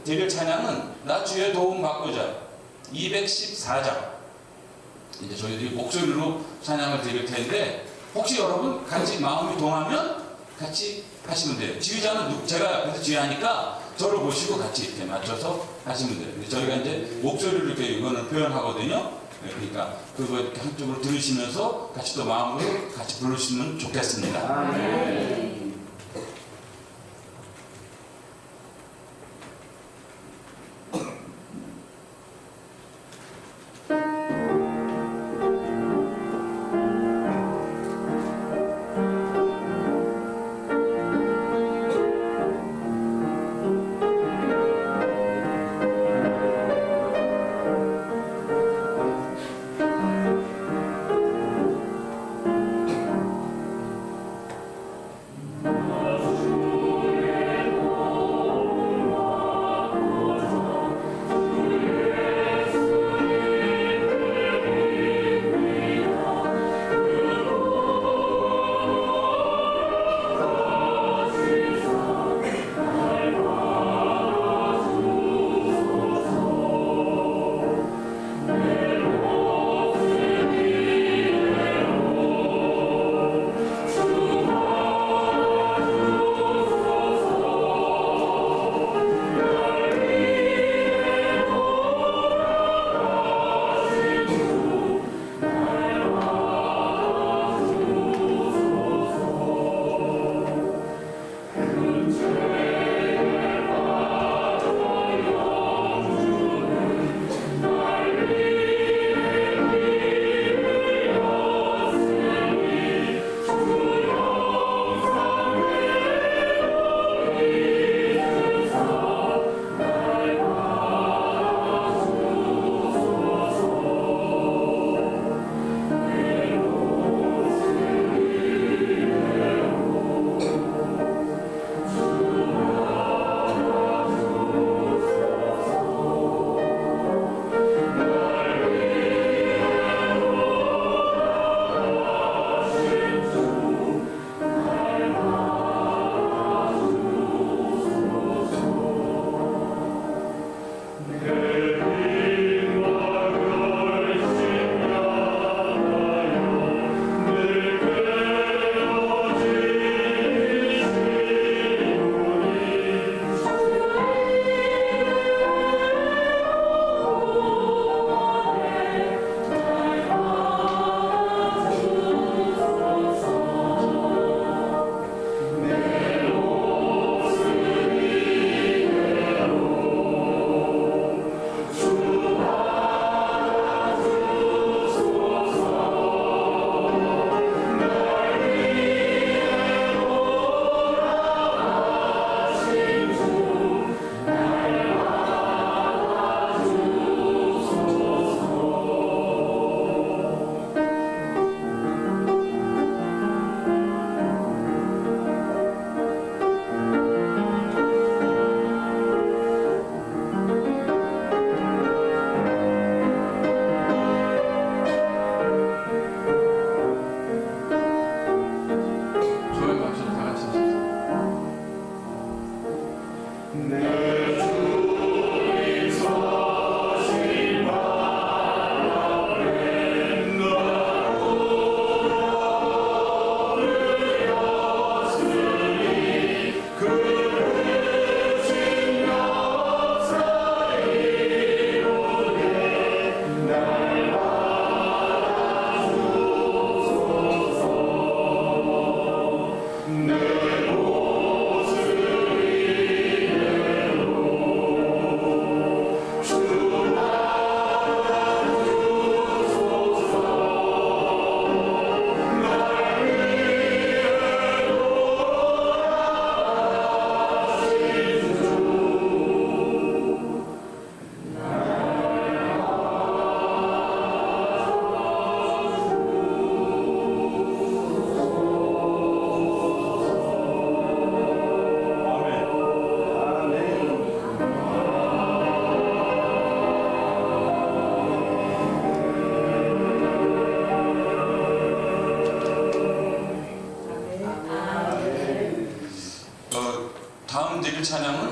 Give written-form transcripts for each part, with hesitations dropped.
드릴 찬양은 나 주의 도움 받고자 214장. 이제 저희들이 목소리로 찬양을 드릴 텐데 혹시 여러분 같이 마음이 동하면 같이 하시면 돼요. 지휘자는 제가 옆에서 지휘하니까 저를 보시고 같이 이렇게 맞춰서 하시면 돼요. 저희가 이제 목소리로 이렇게 이거는 표현하거든요. 그러니까 그거 이렇게 한쪽으로 들으시면서 같이 또 마음으로 같이 부르시면 좋겠습니다.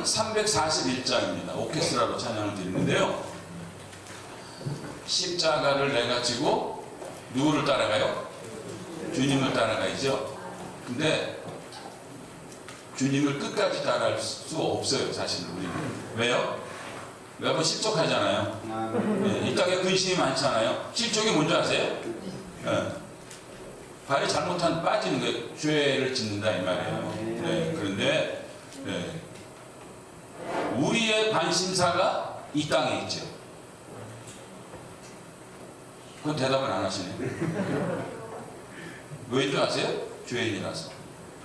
341장입니다. 오케스트라로 찬양을 드리는데요. 십자가를 내가 지고 누구를 따라가요? 주님을 따라가야죠. 근데 주님을 끝까지 따라갈 수 없어요, 사실은 우리는. 왜요? 매번 실족하잖아요. 네, 이 땅에 근심이 많잖아요. 실족이 뭔지 아세요? 네. 발이 잘못하면 빠지는 거예요. 죄를 짓는다 이 말이에요. 네, 그런데 네. 우리의 관심사가 이 땅에 있죠. 그건 대답을 안 하시네요. 왜인 줄 아세요? 죄인이라서.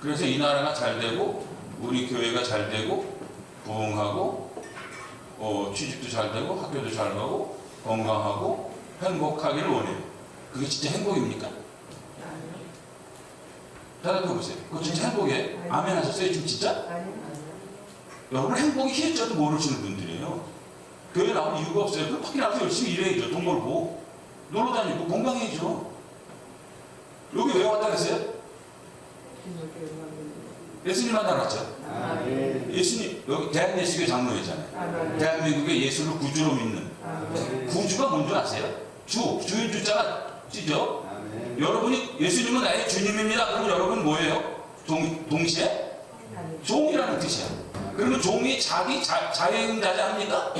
그래서 이 나라가 잘 되고 우리 교회가 잘 되고 부흥하고 취직도 잘 되고 학교도 잘 가고 건강하고 행복하기를 원해요. 그게 진짜 행복입니까? 대답해 보세요. 그거 진짜 행복이에요? 아멘 하셨어요? 지금 진짜? 여러분 행복이 희했자도 모르시는 분들이에요. 교회 나올 이유가 없어요. 그럼 밖에 나가서 열심히 일해야죠. 돈 벌고 놀러 다니고 건강해야죠. 여기 왜 왔다 그랬어요? 예수님 만나놨죠. 예수님 여기 대한예수교 장로였잖아요. 대한민국의 예수를 구주로 믿는. 구주가 뭔지 아세요? 주인 주자가 찌죠. 여러분이 예수님은 나의 주님입니다. 그러면 여러분 뭐예요? 동시에 종이라는 뜻이야. 그러면 종이 자기 자영자재합니까?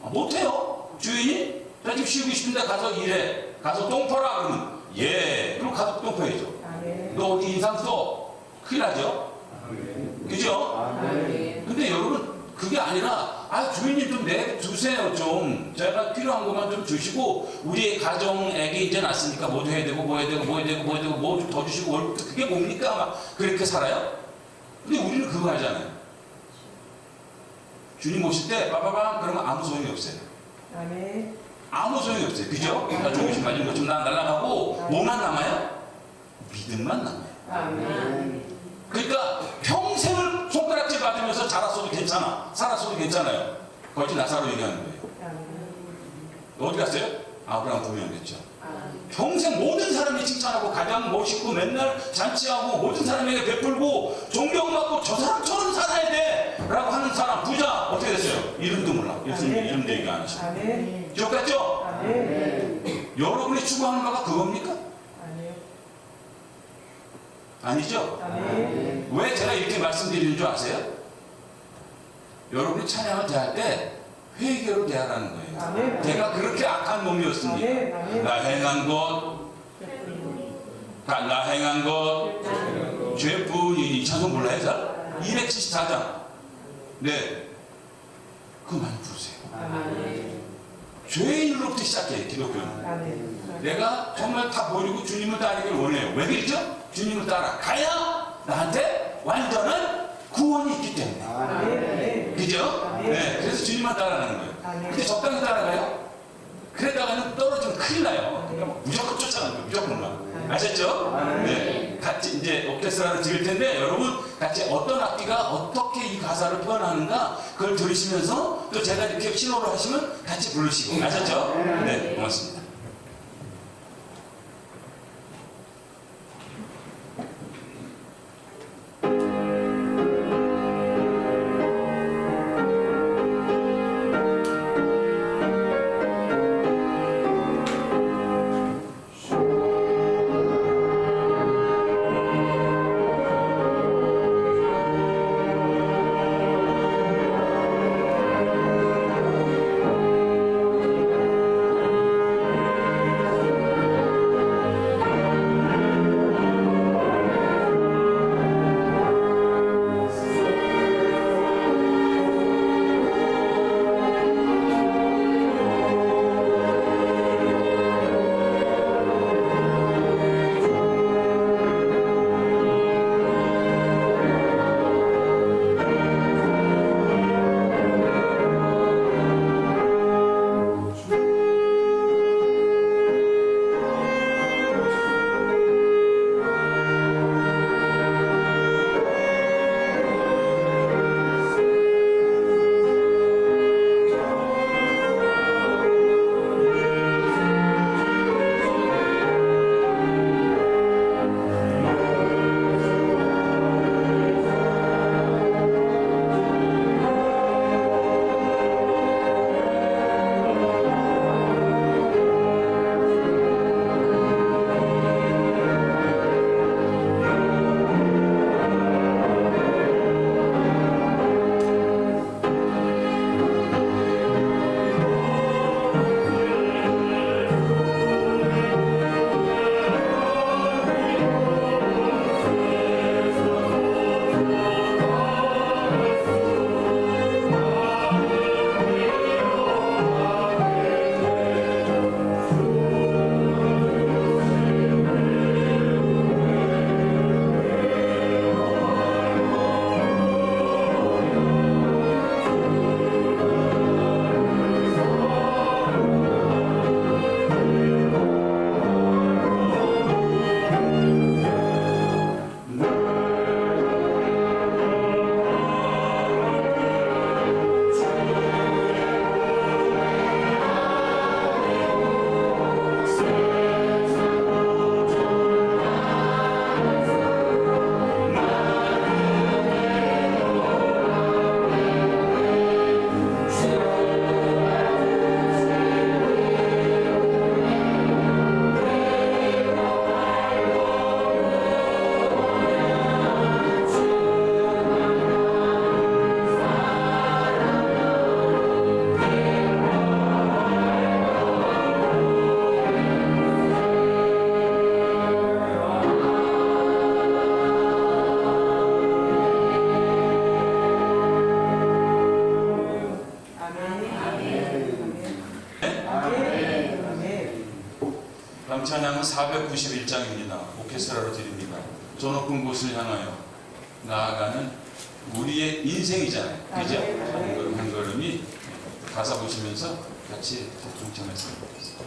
못해요. 주인이 나 지금 쉬고 싶은데 가서 일해. 가서 똥 퍼라 그러면 예. 그럼 가서 똥 퍼야죠. 너 어디 인상 써? 큰일 나죠? 그죠? 근데 여러분 그게 아니라 주인님 좀 내두세요. 좀 제가 필요한 것만 좀 주시고 우리 가정 애기 이제 낳았으니까 뭐도 해야 되고 뭐 해야 되고 뭐 해야 되고 뭐 해야 되고 뭐 더 주시고 그게 뭡니까? 막 그렇게 살아요? 근데 우리는 그거 하잖아요. 주님 오실 때 빠바밤 그러면 아무 소용이 없어요. 아무 소용이 없어요. 그죠? 조금씩 가진 것 좀 날아가고 뭐만 남아요? 믿음만 남아요. 그러니까 평생을 손가락질 받으면서 자랐어도 괜찮아. 살았어도 괜찮아요. 거기 나사로 얘기하는 거예요. 어디 갔어요? 아브라함 분명했죠. 평생 모든 사람이 칭찬하고 가장 멋있고 맨날 잔치하고 모든 사람에게 베풀고 존경받고 저 사람처럼 살아야 돼 라고 하는 사람 부자 어떻게 됐어요? 이름도 몰라. 예수님 이름도 얘기 안 하시고 기억 같죠? 여러분이 추구하는 바가 그겁니까? 아니죠? 왜 제가 이렇게 말씀드리는 줄 아세요? 여러분이 찬양을 대할 때 회개로 대하라는 거예요. 제가 그렇게 악한 놈이었습니다. 나 행한 것, 죄뿐이니 이 찬송 몰라요? 잘? 274장. 네. 그거 많이 부르세요. 죄인으로부터 시작해요, 기독교는. 내가 정말 다 버리고 주님을 따르기를 원해요. 왜 그렇죠? 주님을 따라가야 나한테 완전한 구원이 있기 때문에. 그죠? 네. 그래서 주님만 따라가는 거예요. 근데 적당히 따라가요? 그랬다가는 떨어지면 큰일 나요. 그러니까 무조건 쫓아가는 거예요. 무조건. 아셨죠? 네. 같이 이제 오케스트라를 드릴 텐데 여러분 같이 어떤 악기가 어떻게 이 가사를 표현하는가 그걸 들으시면서 또 제가 이렇게 신호를 하시면 같이 부르시고. 아셨죠? 네. 고맙습니다. 찬양은 491장입니다. 오케스트라로 드립니다. 저 높은 곳을 향하여 나아가는 우리의 인생이잖아요. 그죠? 한 걸음 한 걸음이 가사 보시면서 같이 동참했으면 좋겠습니다.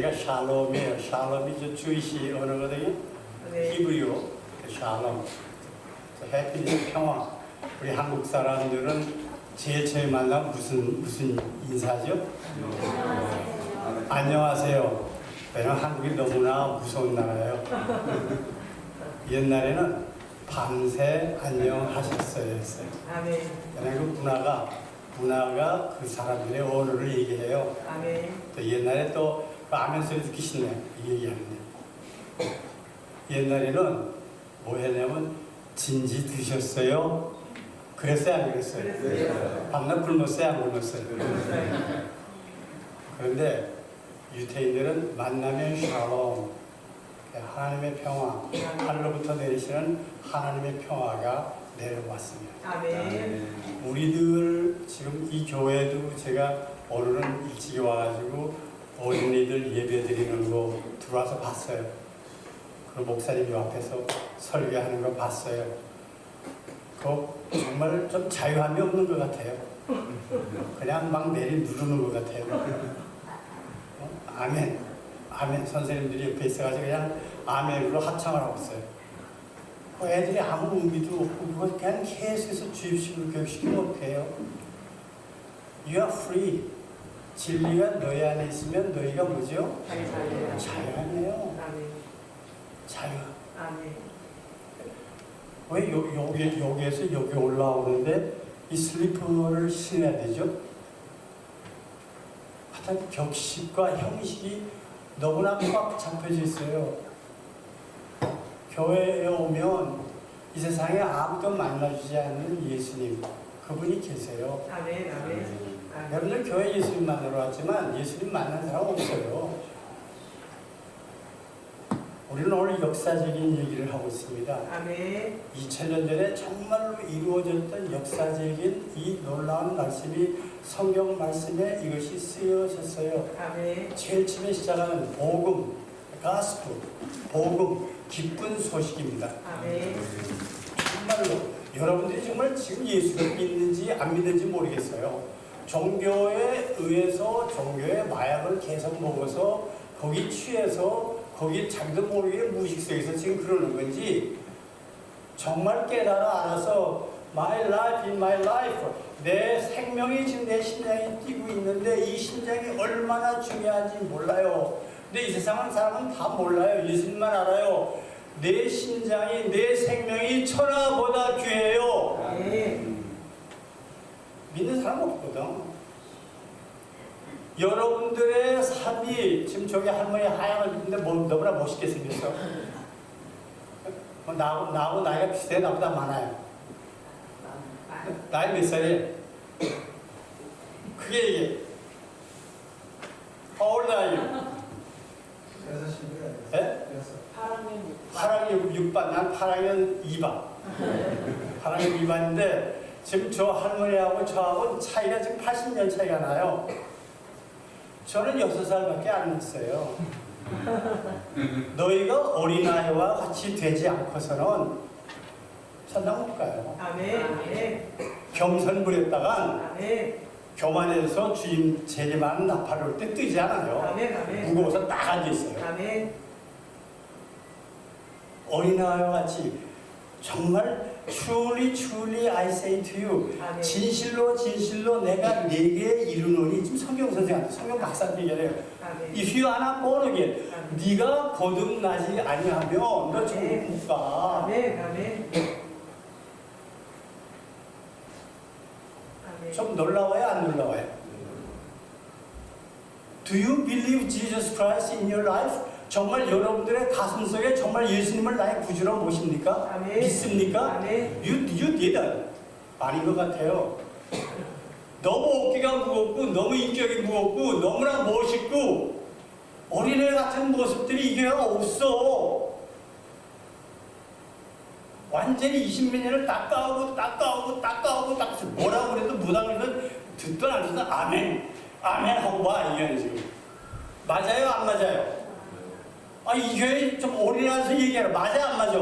여기가 샬롬이에요. 샬롬이 저 주이시 언어거든요. 히브리어 샬롬. 해피니스 평화. 우리 한국 사람들은 제일 처음 만나면 무슨 인사죠? 안녕하세요. 왜냐면 한국이 너무나 무서운 나라예요. 옛날에는 밤새 안녕하셨어요 했어요. 아멘. 그러니까 문화가 그 사람들의 언어를 얘기해요. 아멘. 또 옛날에 또 아멘 소리 듣기 싫네 이 얘기하는데 옛날에는 뭐 했냐면 진지 드셨어요? 그랬어요 안 그랬어요? 그랬어요. 밤낮 굶었어요 안 굶었어요? 그런데 유태인들은 만나면 샬롬 하나님의 평화 하늘로부터 내리시는 하나님의 평화가 내려왔습니다. 아멘. 우리들 지금 이 교회도 제가 오늘은 일찍 와가지고 어린이들 예배 드리는 거 들어와서 봤어요. 그 목사님 요 앞에서 설교하는 거 봤어요. 그거 정말 좀 자유함이 없는 것 같아요. 그냥 막 내리 누르는 것 같아요. 아멘. 아멘. 선생님들이 옆에 있어가지고 그냥 아멘으로 합창을 하고 있어요. 그 애들이 아무 의미도 없고 그걸 그냥 계속해서 주입식으로 교육시키면 어떡해요? You are free. 진리가 너희 안에 있으면 너희가 뭐죠? 자유하네요. 아멘. 자유. 아멘. 왜 여기에서 여기 올라오는데 이 슬리퍼를 신어야 되죠? 하여튼 격식과 형식이 너무나 꽉 잡혀져 있어요. 교회에 오면 이 세상에 아무도 만나주지 않는 예수님 그분이 계세요. 아멘. 아멘. 아멘. 여러분들 교회 예수님 만나러 왔지만 예수님 만난 사람 없어요. 우리는 오늘 역사적인 얘기를 하고 있습니다. 아멘. 2000년 전에 정말로 이루어졌던 역사적인 이 놀라운 말씀이 성경 말씀에 이것이 쓰여졌어요. 아멘. 제일 처음에 시작하는 복음, 가스프, 복음, 기쁜 소식입니다. 아멘. 정말로 여러분들이 정말 지금 예수를 믿는지 안 믿는지 모르겠어요. 종교에 의해서 종교의 마약을 계속 먹어서 거기 취해서 거기 자기도 모르게 무의식 속에서 지금 그러는 건지 정말 깨달아 알아서 My life in my life 내 생명이 지금 내 심장에 뛰고 있는데 이 심장이 얼마나 중요한지 몰라요. 근데 이 세상은 사람은 다 몰라요. 예수님만 알아요. 내 심장이 내 생명이 천하보다 귀해요. 아멘. 믿는 사람 없거든. 여러분들의 삶이 지금 저기 할머니 하얀 옷 입는데 너무나 멋있게 생겼어. 나하고 나이가 비슷해. 나보다 많아요. 나이 몇 살이에요? 크게 얘기해. How old are you? 예? 8학년 6반, 난 8학년 2반. 8학년 2반인데 지금 저 할머니하고 저하고 차이가 지금 80년 차이가 나요. 저는 6살밖에 안 났어요. 너희가 어린아이와 같이 되지 않고서는 천당 못 가요. 아멘. 아멘. 겸손 부렸다간 아멘. 교만해서 주임 재림하는 나팔을 올 때 뜨지 않아요. 아멘. 아멘. 무거워서 딱 앉아있어요. 아멘. 어린아이와 같이 정말 truly I say to you 아멘. 진실로 내가 네게 이르노니 지금 성경 선생한테 성경 박사한테 얘기해요. 아멘. If you are not born again 네가 거듭나지 아니하면 너 천국 못 가. 아멘. 아멘. 아멘. 좀 놀라워요 안 놀라워요? Do you believe Jesus Christ in your life? 정말 여러분들의 가슴속에 정말 예수님을 나의 구주로 모십니까? 아멘. 믿습니까? 아멘. You didn't. 아닌 것 같아요. 너무 어깨가 무겁고 너무 인격이 무겁고 너무나 멋있고 어린애 같은 모습들이 이 교회가 없어. 완전히 20몇 년을 닦아오고 뭐라고 그래도 무당에서 듣던 안 듣던 아멘 하고 봐. 이게 지금 맞아요 안 맞아요? 이 교회 좀 어린아이서 얘기하라. 맞아 안 맞아?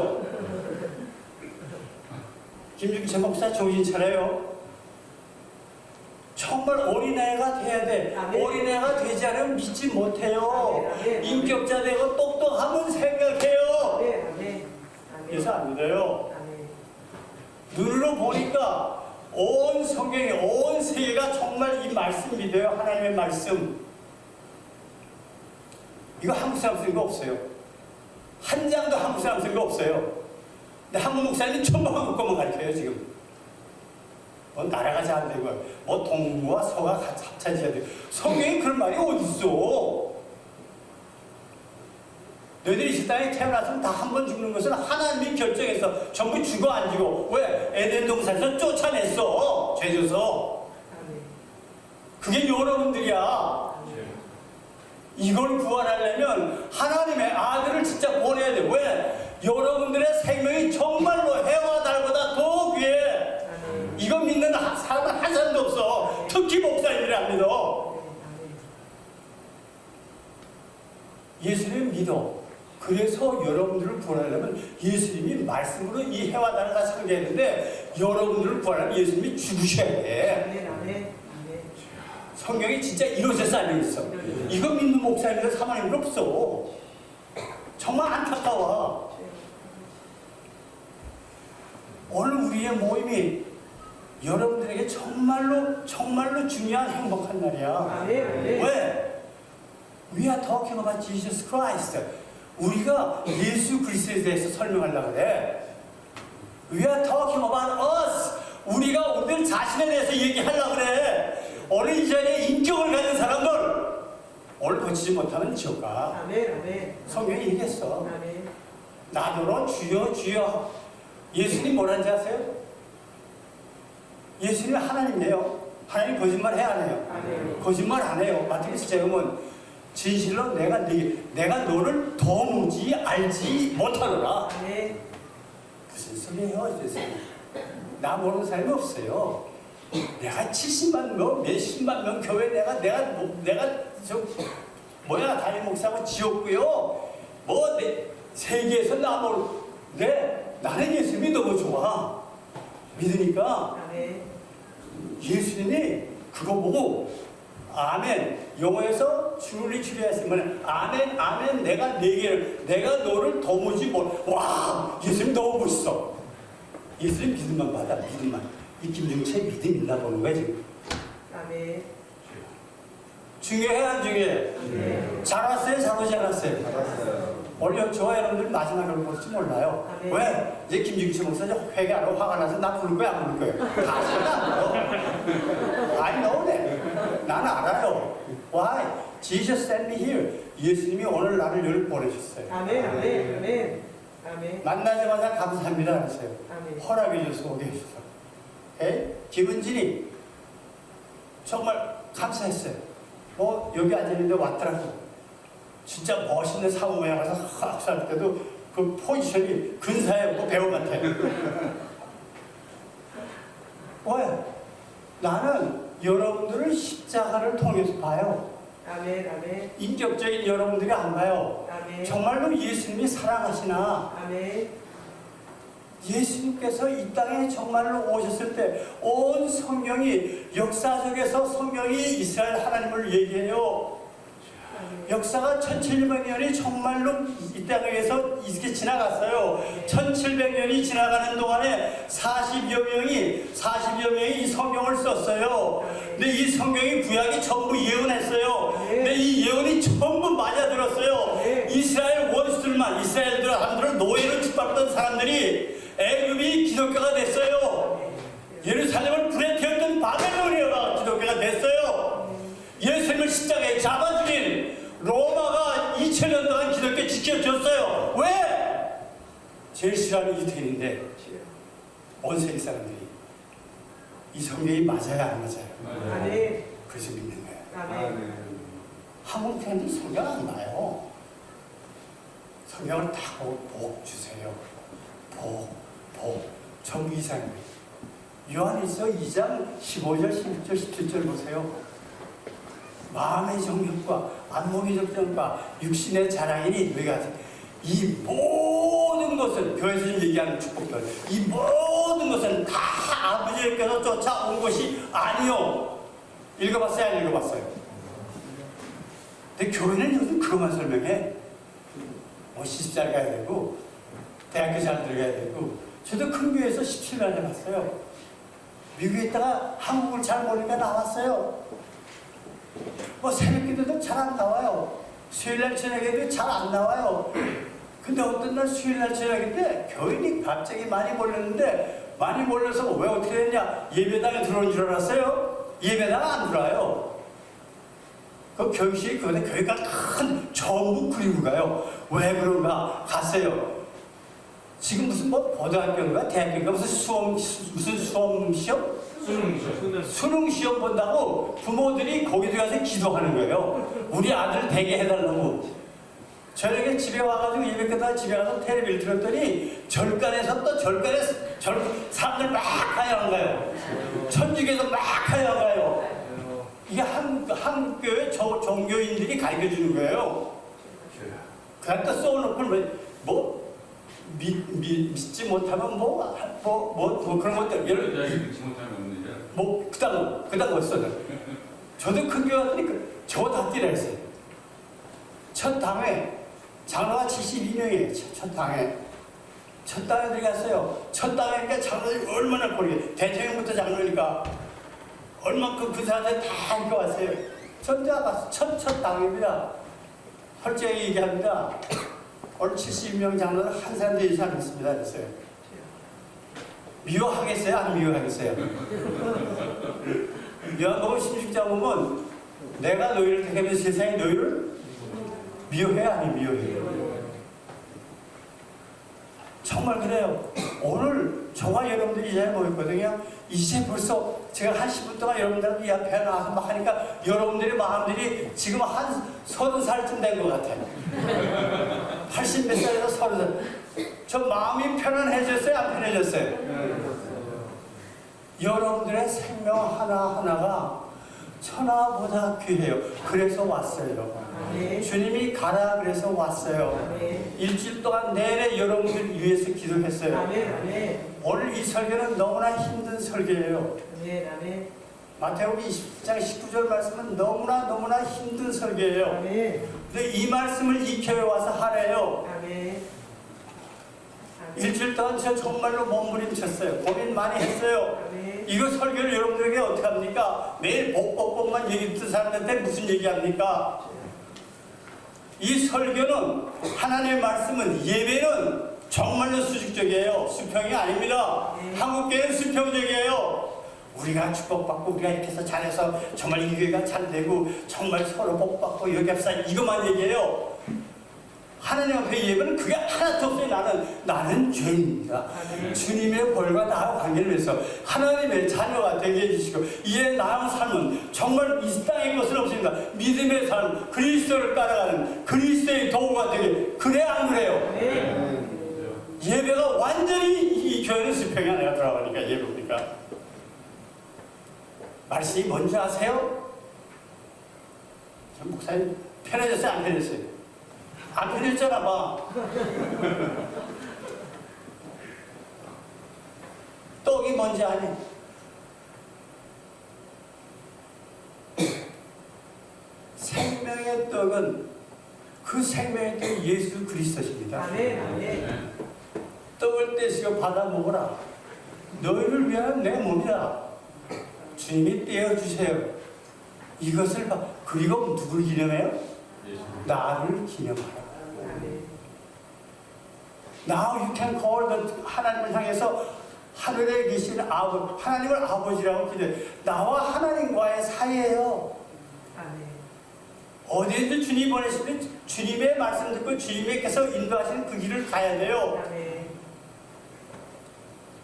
김준채 목사 정신 차려요. 정말 어린애가 돼야 돼. 아멘. 어린애가 되지 않으면 믿지 못해요. 아멘, 아멘. 인격자 되고 똑똑하면 생각해요. 아멘. 아멘. 그래서 안 믿어요. 아멘. 눈으로 보니까 온 성경이 온 세계가 정말 이 말씀 믿어요. 하나님의 말씀. 이거 한국 사람 쓴 거 없어요. 한 장도 한국 사람 쓴 거 없어요. 근데 한국 목사님이 천방한 것만 가르쳐요 지금. 뭐 나라가 잘 되고 뭐 동부와 서가 같이 합쳐져야 돼. 성경에 그런 말이 어디 있어? 너희들이 이 땅에 태어났으면 다 한 번 죽는 것은 하나님이 결정해서 전부 죽어 안 죽어. 왜? 에덴 동산에서 쫓아냈어. 죄져서. 그게 여러분들이야. 이걸 구원하려면 하나님의 아들을 진짜 보내야 돼. 왜? 여러분들의 생명이 정말로 해와 달보다 더 귀해. 이거 믿는 사람은 한 사람도 없어. 특히 목사님들이 안 믿어. 예수님 믿어. 그래서 여러분들을 구원하려면 예수님이 말씀으로 이 해와 달을 다 상대했는데 여러분들을 구원하려면 예수님이 죽으셔야 돼. 성경이 진짜 이루어져서 안 있어. 이거 믿는 목사님들 사모님들 없어. 정말 안타까워. 오늘 우리의 모임이 여러분들에게 정말로 중요한 행복한 날이야. 왜? We are talking about Jesus Christ. 우리가 예수 그리스도에 대해서 설명하려고 그래. We are talking about us. 우리가 우리들 자신에 대해서 얘기하려고 그래. 오늘 이 자리에 인격을 가진 사람들 오늘 고치지 못하면 지옥 가. 성경이 얘기했어. 나더러 주여 주여. 예수님 뭐라는지 아세요? 예수님이 하나님이에요. 하나님 거짓말 해야 안 해요? 거짓말 안 해요. 마태복음 제목은 진실로 내가 너를 더 무지 알지 못하노라. 무슨 소리예요? 나 모르는 사람이 없어요. 내가 70만 명, 몇십만 명 교회 내가 저 뭐야 담임 목사하고 지었고요. 뭐 세계에서 나 모르. 나는 예수님이 너무 좋아. 믿으니까 예수님이 그거 보고 아멘. 영어에서 주를 추리했으면 아멘 아멘 내가 너를 도무지 와 예수님 너무 멋있어. 예수님 믿음만 받아. 믿음만. 이 김중채 믿음 있나 보는 거야 지금. 중요해 안 중요해? 잘 왔어요? 잘 오지 않았어요? 오늘 저와 여러분들 마지막으로 볼지 몰라요. 왜? 이제 김중채 목사 회개하러 화가 나서 나 부를 거야 안 부를 거야? 다 소리 안 불러. I know that. 나는 알아요. Why? Jesus sent me here. 예수님이 오늘 나를 여기 보내셨어요. 만나자마자 감사합니다 하세요. 허락해 줘서 오게 해주셔서. 김은진이 정말 감사했어요. 여기 앉아있는데 왔더라고. 진짜 멋있는 사무 모양 가서 학사할 때도 그 포지션이 근사해. 배우 같아. 왜? 나는 여러분들을 십자가를 통해서 봐요. 인격적인 여러분들이 안 봐요. 정말로 예수님이 사랑하시나? 예수님께서 이 땅에 정말로 오셨을 때 온 성경이 역사적에서 성경이 이스라엘 하나님을 얘기해요. 역사가 1700년이 정말로 이 땅에서 이렇게 지나갔어요. 1700년이 지나가는 동안에 40여 명이 이 성경을 썼어요. 근데 이 성경이 구약이 전부 예언했어요. 근데 이 예언이 전부 맞아들었어요. 이스라엘 원수들만 이스라엘들 사람들을 노예로 짓밟던 사람들이 애굽이 기독교가 됐어요. 예루살렘을 불에 태웠던 바벨로니아가 기독교가 됐어요. 예수님을 십자가에 잡아 죽인 로마가 2000년 동안 기독교 지켜줬어요. 왜? 제일 싫어하는 유태인인데 온 세계 사람들이 이 성경이 맞아요 안 맞아요? 그래서 믿는 거예요. 한국 사람들이 성경 안 봐요. 성경을 다 복 주세요. 복 전부 이상입니다. 요한일서 2장 15절 16절 17절 보세요. 마음의 정욕과 안목의 적정과 육신의 자랑이니 너희가 이 모든 것은 교회에서 얘기하는 축복들 이 모든 것은 다 아버지께서 쫓아온 것이 아니요. 읽어봤어요? 안 읽어봤어요? 근데 교회는 요즘 그것만 설명해. 시집잘 가야 되고 대학교 잘 들어가야 되고. 저도 큰 교회에서 17년 해봤어요. 미국에 있다가 한국을 잘 모르니까 나왔어요. 새벽 기도도 잘 안 나와요. 수요일날 저녁에도 잘 안 나와요. 근데 어떤 날 수요일날 저녁인데 교인이 갑자기 많이 몰렸는데 많이 몰려서 왜 어떻게 됐냐? 예배당에 들어온 줄 알았어요? 예배당 안 들어와요. 그 교육실이 그런데 교회가 큰 전부 그리고 가요. 왜 그런가? 갔어요. 지금 무슨 뭐 고등학교인가 대학교인가 무슨 수험 시험? 수능 시험 본다고 부모들이 거기도 가서 기도하는 거예요. 우리 아들 되게 해달라고. 저녁에 집에 와가지고 예배 끝나고 집에 가서 텔레비를 들었더니 절간에서 또 절간에서 사람들 막 하여간 가요. 천주교에서 막 하여간 가요. 이게 한 교회 종교인들이 가르쳐 주는 거예요. 그러니까 써놓고 믿지 못하면 뭐 그런 것들 그딴 거 써요. 저도 큰 교회 왔더니 저거 다 뛰라 했어요. 첫 당회 장로가 72명이에요. 첫 당회 들어갔어요. 첫 당회니까 장로들이 얼마나 고르게 대통령부터 장로니까 얼마큼 그 사람들 다 함께 왔어요. 전자가 첫 당회입니다. 솔직히 얘기합니다. 오늘 72명 장로는 한 사람도 이상 안 했습니다. 그랬어요. 미워하겠어요? 안 미워하겠어요? 요한복음 16장 보면 내가 너희를 택하면 세상이 너희를 미워해? 아니 미워해요? 정말 그래요. 오늘 저와 여러분들이 이 자리에 모였거든요. 이제 벌써 제가 한 10분 동안 여러분들 이 앞에 나와서 막 하니까 여러분들의 마음들이 지금 한 30살쯤 된 것 같아요. 80몇 살에서 30살. 저 마음이 편안해졌어요? 안 편해졌어요? 여러분들의 생명 하나하나가 천하보다 귀해요. 그래서 왔어요. 주님이 가라 그래서 왔어요. 일주일 동안 내내 여러분들 위해서 기도했어요. 오늘 이 설교는 너무나 힘든 설교예요. 마태복음 20장 19절 말씀은 너무나 힘든 설교예요. 근데 이 말씀을 이 교회에 와서 하래요. 일주일 동안 저 정말로 몸부림쳤어요. 고민 많이 했어요. 이거 설교를 여러분들에게 어떻게 합니까? 매일 복복복만 얘기 듣는 사람들한테 무슨 얘기합니까? 이 설교는 하나님의 말씀은 예배는 정말로 수직적이에요. 수평이 아닙니다. 한국교회는 수평적이에요. 우리가 축복받고 우리가 이렇게 해서 잘해서 정말 이 교회가 잘 되고 정말 서로 복받고 여기 합시다 이것만 얘기해요. 하나님 앞에 예배는 그게 하나도 없어요. 나는 죄인입니다. 주님의 벌과 나와 관계를 맺어서 하나님의 자녀가 되게 해주시고 이에 나아온 삶은 정말 이 땅의 것은 없습니다. 믿음의 삶, 그리스도를 따라가는 그리스도의 도구가 되게 그래 안 그래요? 예배가 완전히 이 교회는 수평이 아니라 돌아가니까 예배 보니까 말씀이 뭔지 아세요? 전 목사님 편해졌어요? 안 편해졌어요? 안 편해졌잖아 봐. 떡이 뭔지 아니? 생명의 떡은 그 생명의 떡이 예수 그리스도십니다. 떡을 떼시고 받아 먹어라. 너희를 위한 내 몸이다. 주님이 떼어주세요. 이것을 봐. 그리고 누굴 기념해요? 나를 기념하라. Now you can call the 하나님을 향해서 하늘에 계신 하나님을 아버지라고 기도해. 나와 하나님과의 사이예요. 어디에든 주님이 보내시면 주님의 말씀 듣고 주님께서 인도하시는 그 길을 가야 돼요.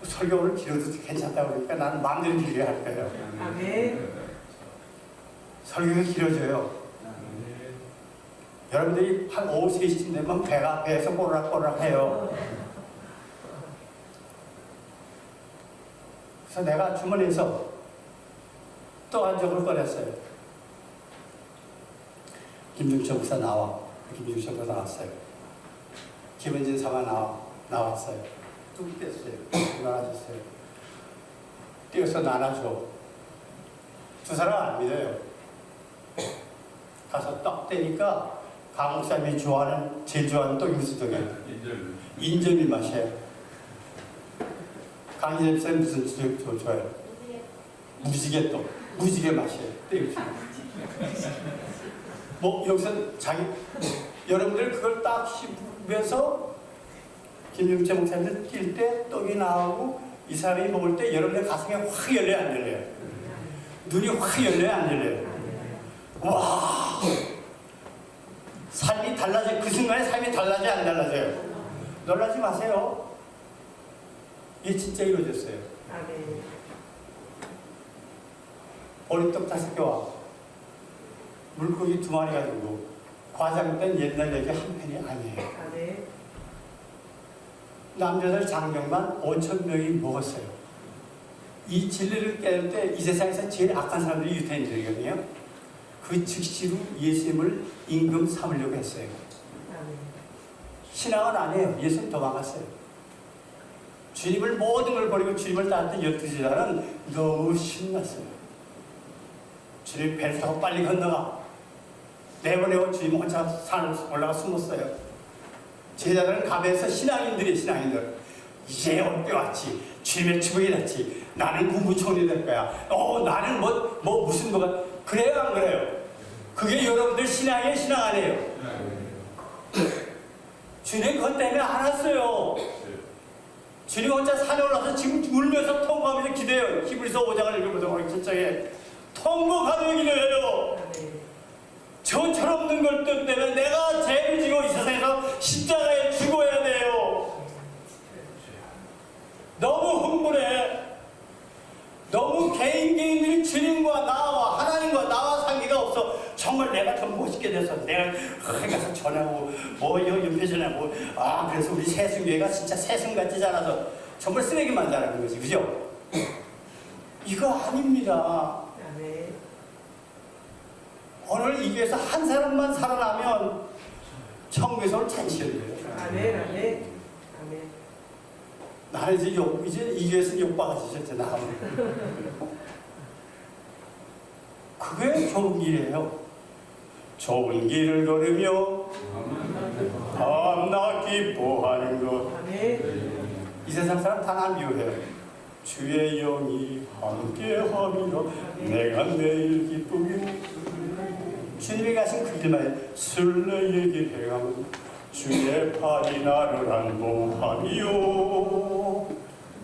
설교 오늘 길어도 괜찮다고 그러니까 나는 마음대로 길게 할 거예요. 설교가 길어져요. 여러분들이 한 오후 3시쯤 되면 배에서 꼬르락꼬르락 해요. 그래서 내가 주머니에서 또 한 적을 꺼냈어요. 김중철 목사 나와. 김중철 목사 나왔어요. 김은진 사마 나왔어요. 뚝 뗐어요. 나눠줬어요. 띄어서 나눠줘. 두 사람 안 믿어요. 가서 떡 떼니까 강 목사님이 제일 좋아하는 떡이 무슨 떡이에요? 인절미 맛이에요. 강희재 목사님 무슨 떡 좋아해요? 무지개떡. 무지개 맛이에요. 떼우시고. 뭐 여기서 여러분들 그걸 딱 씹으면서 김용태 목사님들 뛸 때 떡이 나오고 이 사람이 먹을 때 여러분들 가슴이 확 열려요, 안 열려요? 눈이 확 열려요, 안 열려요? 와, 삶이 달라져요. 그 순간에 삶이 달라져요, 안 달라져요? 놀라지 마세요. 이게 진짜 이루어졌어요. 아멘. 보리떡 5개와 물고기 2마리 가지고 과장된 옛날 얘기 한 편이 아니에요. 아멘. 남자들 장병만 5,000명이 먹었어요. 이 진리를 깨울 때 이 세상에서 제일 악한 사람들이 유태인들이거든요. 그 즉시로 예수님을 임금 삼으려고 했어요. 아멘. 신앙은 아니에요. 예수님 도망갔어요. 주님을 모든 걸 버리고 주님을 따랐던 12제자는 너무 신났어요. 주님 배를 타고 빨리 건너가. 내보내고 주님 혼자 산을 올라가 숨었어요. 제자들은 가면서 신앙인들이 신앙인들. 이제 올 때 왔지. 주님의 축복이 났지. 나는 국무총리 될 거야. 나는 무슨 뭐가. 그래요, 안 그래요? 그게 여러분들 신앙이에요, 신앙 아니에요? 주님 그것 때문에 안 왔어요. 주님 혼자 산에 올라서 지금 울면서 통곡하면서 기도해요. 히브리서 5장을 읽어보도록 하겠습니다. 통곡하며 기도해요. 아멘. 저 철없는 것들 때문에 내가 죄를 지고 이 세상에서 십자가에 죽어야 돼요. 너무 흥분해. 너무 개인들이 주님과 나와 하나님과 나와 상기가 없어. 정말 내가 더 멋있게 돼서 내가 가서 전하고 연표 전하고 그래서 우리 세승교회가 진짜 세승같이 자라서 정말 쓰레기만 자라는 거지, 그죠? 이거 아닙니다. 아멘. 오늘 이 교회에서 한 사람만 살아나면 천국에서 잔치예요. 아멘. 아멘. 아멘. 나는 이제 이 교회에서 욕박아주셨잖아. 그게 좁은 길이에요. 좁은 길을 걸으며 밤낮 기뻐하는 것. 아멘. 이 세상 사람 다 안 비유해요. 주의 영이 함께하리라. 내가 매일 기쁘게. 주님이 가신 그 길만 순례에게 행함은 주의 팔이 나를 안봉하리요.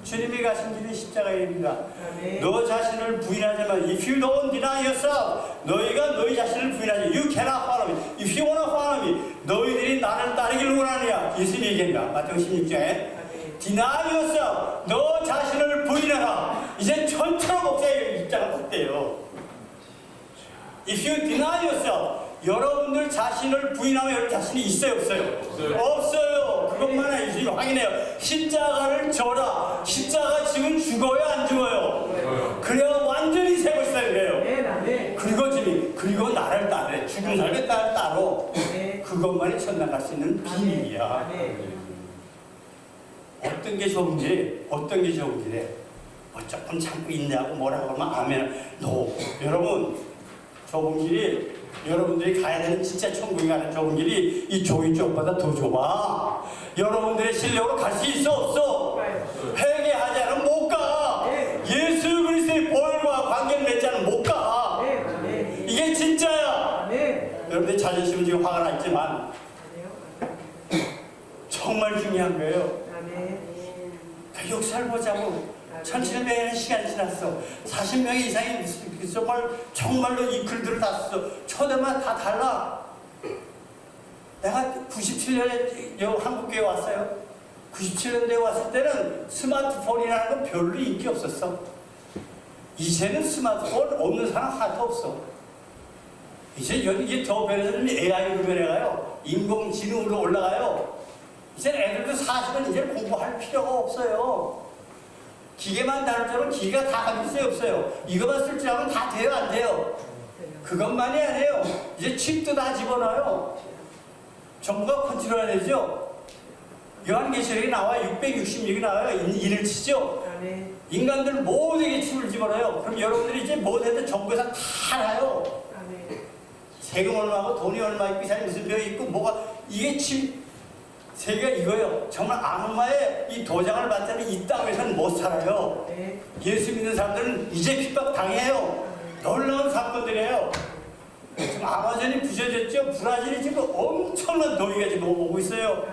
주님이 가신 길이 십자가의 길이다. 아멘. 너 자신을 부인하지만 if you don't deny yourself, 너희가 너희 자신을 부인하지, you cannot follow me. If you wanna follow me, 너희들이 나를 따르기를 원하느냐. 예수님이 얘기합니다. 마태복음 16장에 deny yourself, 너 자신을 부인하라. 이제 전처럼 목사의 입장을 바뀌어요. If you deny yourself, 여러분들 자신을 부인하면 여러분 자신이 있어요, 없어요? 없어요. 그것만 예수님이 확인해요. 십자가를 져라. 십자가 지금 죽어요, 안 죽어요? 그래야 완전히 새 것이다 그래요. 아멘. 그리고 나를 따르래. 죽은 삶에 따로. 네. 그것만이 천당 갈 수 있는 비밀이야. 아멘. 어떤 게 좋은지 조금 참고 있냐고 뭐라고 하면 아멘. 여러분, 좁은 길이 여러분들이 가야 되는 진짜 천국에 가는 좁은 길이 이 조이 쪽보다 더 좁아. 여러분들의 실력으로 갈 수 있어, 없어? 회개하지 않으면 못 가. 예수 그리스도의 보혈과 관계를 맺지 않으면 못 가. 이게 진짜야. 여러분들 자존심은 지금 화가 났지만 정말 중요한 거예요. 그 역사를 보자고. 1700년의 시간이 지났어. 40명 이상이 정말로 이 글들을 다 썼어. 초대만 다 달라. 내가 97년에 한국에 왔어요. 97년대에 왔을 때는 스마트폰이라는 건 별로 인기 없었어. 이제는 스마트폰 없는 사람 하나도 없어. 이게 더 변해서는 AI로 변해가요. 인공지능으로 올라가요. 이제 애들도 사실은 이제 공부할 필요가 없어요. 기계만 다룰 줄은 기계가 다 가질 수 없어요. 이거만 쓸 줄 알면 다 돼요, 안 돼요? 그것만이 아니에요. 이제 칩도 다 집어넣어요. 정부가 컨트롤해야 되죠. 요한계시록이 나와요. 666이 나와요. 일을 치죠. 인간들 모두에게 칩을 집어넣어요. 그럼 여러분들이 이제 뭐든지 정부에서 다 알아요. 세금 얼마고 돈이 얼마 있고 이 사람이 무슨 병이 있고 뭐가 이게 세계가 이거예요. 정말 악마의 이 도장을 받자면 이 땅에서는 못 살아요. 예수 믿는 사람들은 이제 핍박 당해요. 놀라운 사건들이에요. 지금 아마존이 부셔졌죠. 브라질이 지금 엄청난 더위가 지금 오고 있어요.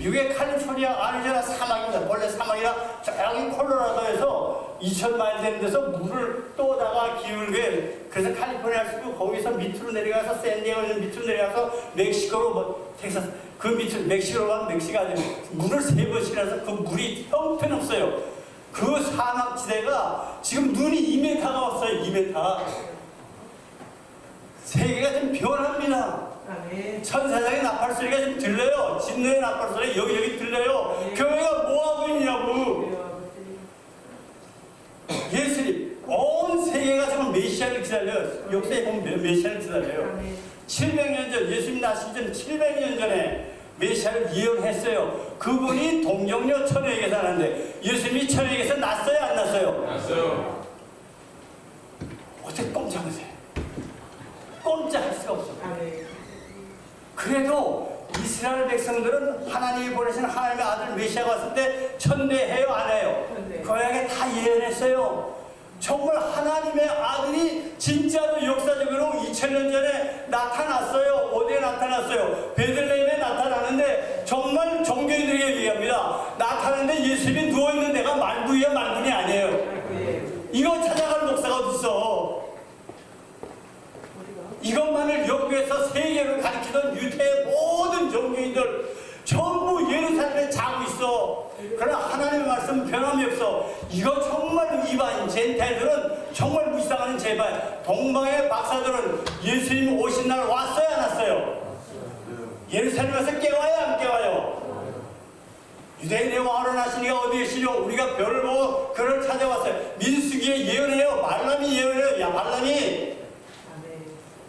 미국의 캘리포니아 아리조나 사막입니다. 원래 사막이라 저기 콜로라도에서 2,000마일 되는 데서 물을 떠다가 기울게, 그래서 캘리포니아 쓰고 거기서 밑으로 내려가서 샌디에고 밑으로 내려가서 멕시코로 뭐 텍사스 그 밑으로 멕시코로 가면 멕시코가 물을 3번씩이라서 그 물이 형편없어요. 그 사막지대가 지금 눈이 2m가 왔어요. 2m. 세계가 좀 변합니다. 아멘. 천사장의 나팔 소리가 좀 들려요. 진노의 나팔 소리 여기저기 들려요. 교회가 뭐하고 있냐고. 예수님 온 세계가 지금 메시아를 기다려요. 역사에 보면 메시아를 기다려요. 아멘. 700년 전, 예수님 나시기 전 700년 전에 메시아를 예언했어요. 그분이 동정녀 처녀에게 사는데 예수님이 처녀에게서 났어요, 안 났어요? 났어요. 어떻게 꼼짝하세요? 꼼짝할 수가 없어. 아멘. 그래도 이스라엘 백성들은 하나님이 보내신 하나님의 아들 메시아가 왔을 때 천대해요, 안 해요? 천대. 거약에 다 예언했어요. 정말 하나님의 아들이 진짜로 역사적으로 2000년 전에 나타났어요. 어디에 나타났어요? 베들레헴에 나타나는데 정말 종교인들에게 얘기합니다. 나타났는데 예수님이 누워있는 데가 말구이야 말군이 아니에요. 아멘. 이거 찾아갈 목사가 어딨어? 이것만을 연구해서 세계를 가리키던 유대의 모든 종교인들 전부 예루살렘에 자고 있어. 그러나 하나님의 말씀 변함이 없어. 이거 정말 이방인 젠타일들은 정말 무시당하는 제발. 동방의 박사들은 예수님 오신 날 왔어요, 안 왔어요? 예루살렘에서 깨워요, 안 깨워요? 유대인의 왕으로 나신 이가 어디 계시뇨? 우리가 별을 보고 그를 찾아왔어요. 민수기에 예언해요. 말람이 예언해요. 야, 말람이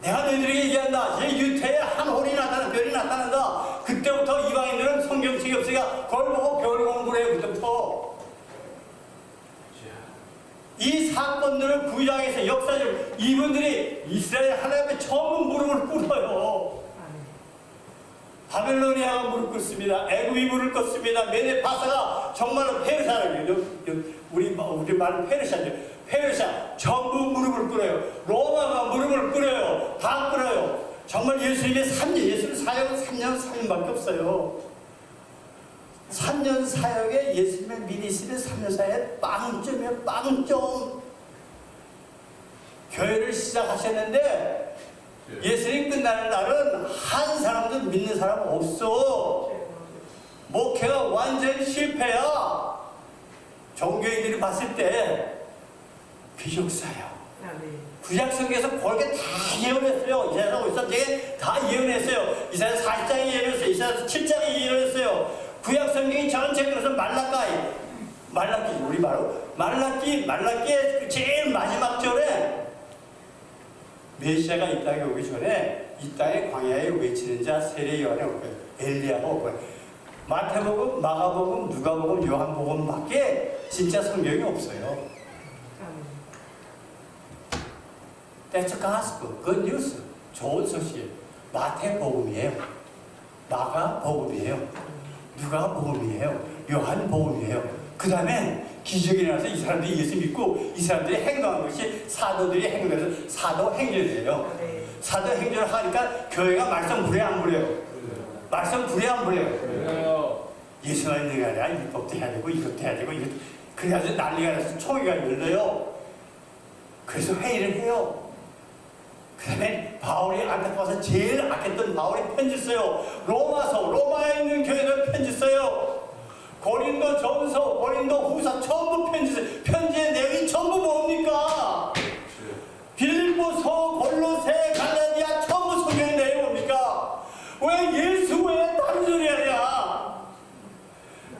내가 너희들에게 얘기한다. 이 유태에 한 홀이 나타나, 별이 나타난다. 그때부터 이방인들은 성경책이 없으니까 그걸 보고 별 공부를 해요. 그때부터. 이 사건들을 구약에서 역사적으로 이분들이 이스라엘 하나님 앞에 처음 무릎을 꿇어요. 바벨로니아가 무릎 꿇습니다. 애굽이 무릎 꿇습니다. 메데파사가 정말로 페르시아를 우리 말은 페르시아죠. 페르시아 전부 무릎을 꿇어요. 로마가 무릎을 꿇어요. 다 꿇어요. 정말 예수님의 3년, 예수님 사역은 3년 3년밖에 없어요. 3년 사역에 예수님의 미니스트리 3년 사역에 빵점이에요. 빵점. 교회를 시작하셨는데 예수님 끝나는 날은 한 사람도 믿는 사람 없어. 목회가 완전히 실패야. 종교인들이 봤을 때 비역사야. 구약성경에서 그렇게 다 예언했어요. 이사야서 53장에 다 예언했어요. 이사야서 40장에 예언했어요. 이사야서 7장에 예언했어요. 구약성경이 전체 그래서 말라기 우리 바로 말라기의 제일 마지막 절에 메시아가 이 땅에 오기 전에 이 땅의 광야에 외치는 자 세례 요한이 올 거예요. 엘리야가 올 거예요. 마태복음, 마가복음, 누가복음, 요한복음밖에 진짜 성경이 없어요. That's gospel, good news. 좋은 소식이에요. 마태복음이에요. 마가복음이에요. 누가복음이에요. 요한복음이에요. 그 다음에 기적이 일어나서 이 사람들이 예수 믿고 이 사람들이 행동한 것이 사도들이 행동해서 사도행전이에요. 사도행전을 하니까 교회가 말씀 불에 안 불려요. 말씀 불에 안 불려요. 예수가 있는 게 아니라 율법도 해야 되고 이것도 해야 되고 이것도 그래가지고 난리가 나서 총회가 열려요. 그래서 회의를 해요. 그 다음에 바울이 안타까워서 제일 아꼈던 바울이 편지 써요. 로마에 있는 교회들 편지 써요. 고린도 전서, 고린도 후서 전부 편지 써요. 편지의 내용이 전부 뭡니까? 빌립보서, 골로새, 갈라디아 전부 성경의 내용이 뭡니까? 왜 예수 외에 다른 소리 하냐?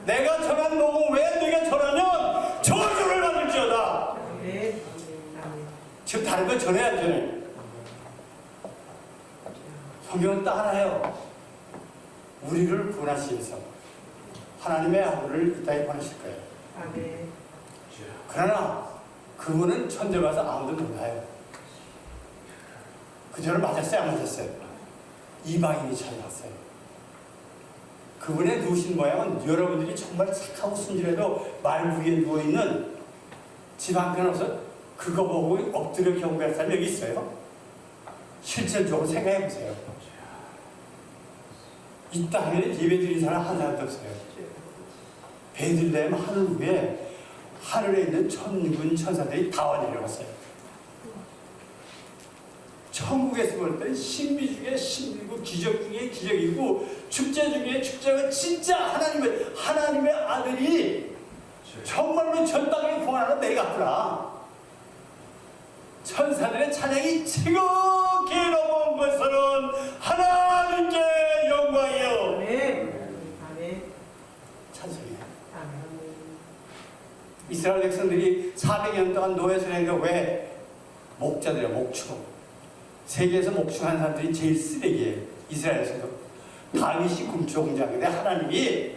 내가 전한 복음 왜 네가 전하면 저주를 받을지어다. 지금 다른 거 전해 안 전해? 성경은 딱 하나예요. 우리를 구원하시기 위해서 하나님의 아들을 이 땅에 보내실 거예요. 아멘. 그러나 그분은 천대 가서 아무도 몰라요. 그 저를 맞았어요, 안 맞았어요? 이방인이 찾아왔어요. 그분의 누우신 모양은 여러분들이 정말 착하고 순진해도 말 위에 누워있는 집 한 편 없어 그거 보고 엎드려 경배할 사람이 여기 있어요? 실질적으로 생각해 보세요. 이 땅에 예배드린 사람 한 사람도 없어요. 베들레헴 하늘 위에 하늘에 있는 천군 천사들이 다 와 내려왔어요. 천국에서 볼 때 신비 중에 신비고 기적 중에 기적이고 축제 중에 축제가 진짜 하나님의 아들이 정말로 전 땅에 공하러 내려갔구나. 천사들의 찬양이 지극히 높은 것은 하나님께 영광이요. 아멘. 아멘. 찬송이에요. 아멘. 이스라엘 백성들이 400년 동안 노예에서 내니까 왜 목자들이야, 목축. 세계에서 목축한 사람들이 제일 쓰레기예요. 이스라엘에서도. 다윗이 군총장인데 하나님이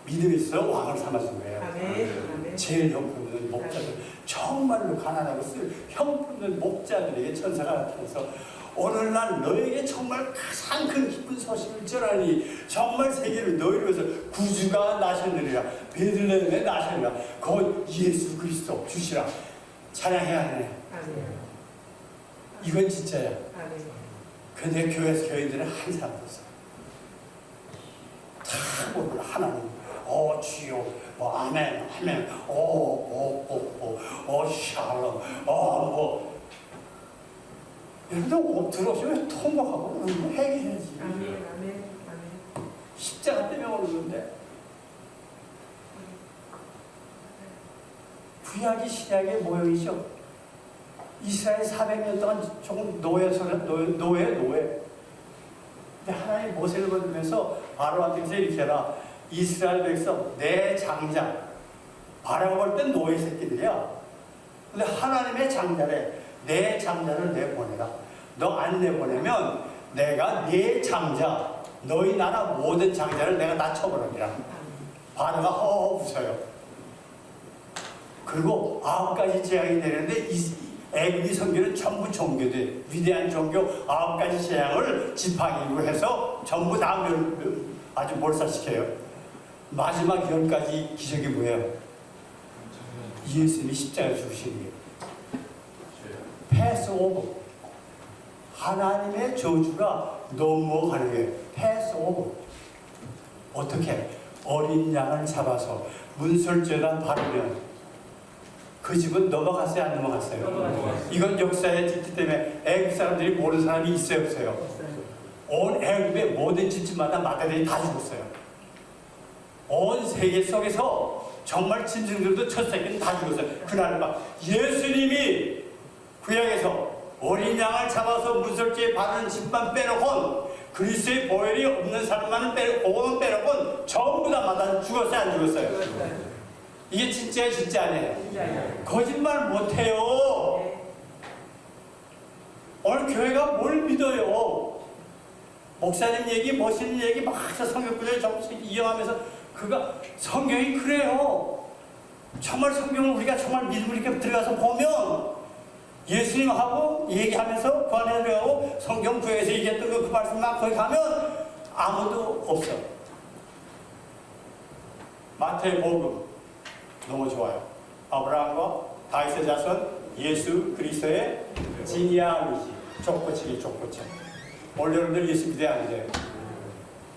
믿음에서 왕을 삼아준 거예요. 아멘. 아멘. 제일 형편없는 목자들, 정말로 가난하고 형편없는 목자들에게 천사가 나타나서 오늘날 너에게 정말 가장 큰 기쁜 소식을 전하니 정말 세계를 너희를 위해서 구주가 나셨느니라. 베들레헴에 나셨느니라. 곧 예수 그리스도 주시라. 찬양해야 하네. 아멘. 이건 진짜야. 아멘. 근데 교회에서 교인들은 한 사람도 없어. 다 모르는 하나님. 주여, 아멘, 아멘, 샬롬, 여러분들 들어오시면 통곡하고 회개해야지. 아멘. 아멘. 아멘. 십자가 때문에 오는데 구약이 신약의 모형이죠. 이스라엘 400년 동안 조금 노예. 근데 하나님 모세를 거두면서 바로한테 이렇게 해라. 이스라엘 백성 내 장자. 바라고 볼 땐 노예 새끼들이야. 근데 하나님의 장자래. 내 장자를 내보내라. 너 안 내보내면 내가 내 장자, 너희 나라 모든 장자를 내가 다 쳐버리리라. 바로가 허허 웃어요. 그리고 9가지 재앙이 내렸는데 애굽이 섬기는 전부 종교들, 위대한 종교 9가지 재앙을 지팡이로 해서 전부 다 아주 몰살시켜요. 마지막 10가지 기적이 뭐예요? 예수님이 십자가에 죽으신 거예요. 패스오버. 하나님의 저주가 넘어가는 거예요. 패스오버. 어떻게? 어린 양을 잡아서 문설죄단 바르면 그 집은 넘어갔어요? 안 넘어갔어요? 넘어갔어요. 이건 역사의 짓기 때문에 애국 사람들이 모르는 사람이 있어요? 없어요? 온 애국의 모든 집집마다 마다들이 다 죽었어요. 온 세계 속에서 정말 짐승들도 첫 새끼는 다 죽었어요. 그날 막 예수님이 구약에서 어린 양을 잡아서 문설주에 바르는 집만 빼놓고 그리스도의 보혈이 없는 사람만은 그거만 빼놓고 전부 다 마다 죽었어요? 안 죽었어요? 이게 진짜예요? 진짜 아니에요? 진짜요. 거짓말 못해요. 네. 오늘 교회가 뭘 믿어요? 목사님 얘기, 멋있는 얘기 막 성경 구절을 조금씩 이용하면서 그가 성경이 그래요. 정말 성경을 우리가 정말 믿음으로 이렇게 들어가서 보면 예수님하고 얘기하면서 그 안에 들어가고 성경 구에서 얘기했던 그 말씀 막 거기 가면 아무도 없어. 마태복음 너무 좋아요. 아브라함과 다윗의 자손 예수 그리스도의 진리함이지. 족보치기 족보치. 오늘 여러분들 예수 믿어야 안 돼요.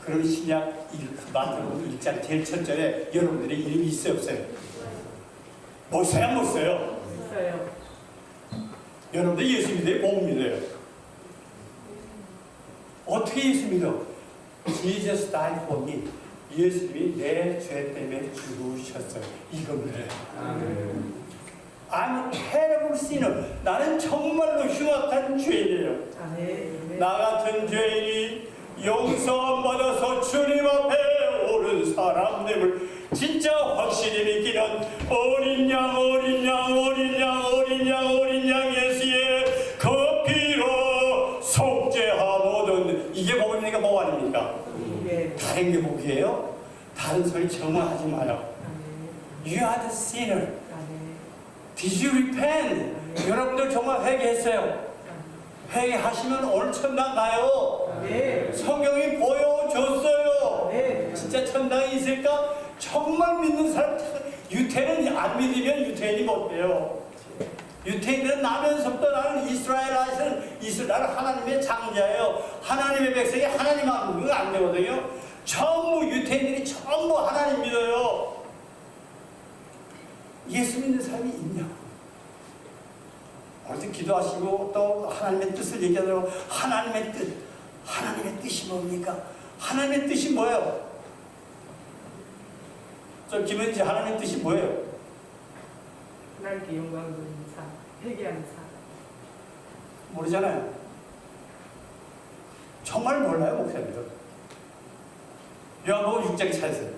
그럼 신약 마태복음 1장 제일 첫 절에 여러분들의 이름이 있어요 없어요? 못 써야 못 써요. 있어요. 여러분들 예수 믿어요? 못 믿어요? 어떻게 예수 믿어? Jesus died for me. 예수님이 내 죄 때문에 죽으셨어요. 이거 믿어요. I'm a terrible sinner. 나는 정말로 흉악한 죄인이에요. 아멘. 나 같은 죄인이 용서 안 받아서 주님 앞에 오른 사람됨을 진짜 확실히 믿기는 어린 양 예수의 그 피로 속죄하거든. 이게 복입니까? 복 아닙니까? 네. 다른 게 복이에요? 다른 소리 정말 하지 마요. 아멘. You are the sinner. 아멘. Did you repent? 여러분들 정말 회개했어요? 회개하시면 오늘 천당 가요. 네. 성경이 보여줬어요. 네. 진짜 천당이 있을까? 정말 믿는 사람. 유태는 안 믿으면 유태인이 못 돼요. 유태인들은 나면서부터 나는 이스라엘 하나는 하나님의 장자예요. 하나님의 백성이 하나님 안 믿으면 안 되거든요. 전부 유태인들이 전부 하나님 믿어요. 예수 믿는 사람이 있냐고. 어쨌든 기도하시고 또 하나님의 뜻을 얘기하더라고. 하나님의 뜻. 하나님의 뜻이 뭡니까? 하나님의 뜻이 뭐예요? 저 김은지 하나님의 뜻이 뭐예요? 하나님께 영광 돌리는 삶, 회개하는 삶. 모르잖아요. 정말 몰라요, 목사님들. 요한복음 6장에 찾으세요.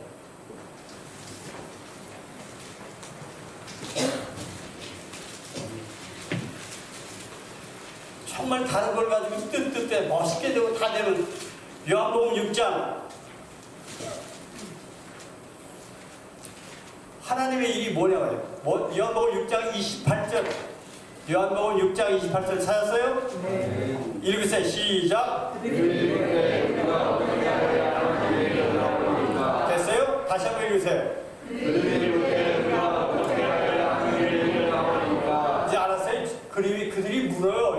정말 다른 걸 가지고 뜻뜻해 멋있게 되고 다 되면 요한복음 6장 하나님의 일이 뭐냐고요? 요한복음 6장 28절 요한복음 6장 28절 찾았어요? 네. 읽으세요. 시작. 됐어요? 다시 한번 읽으세요. 이제 알았어요? 그들이 물어요.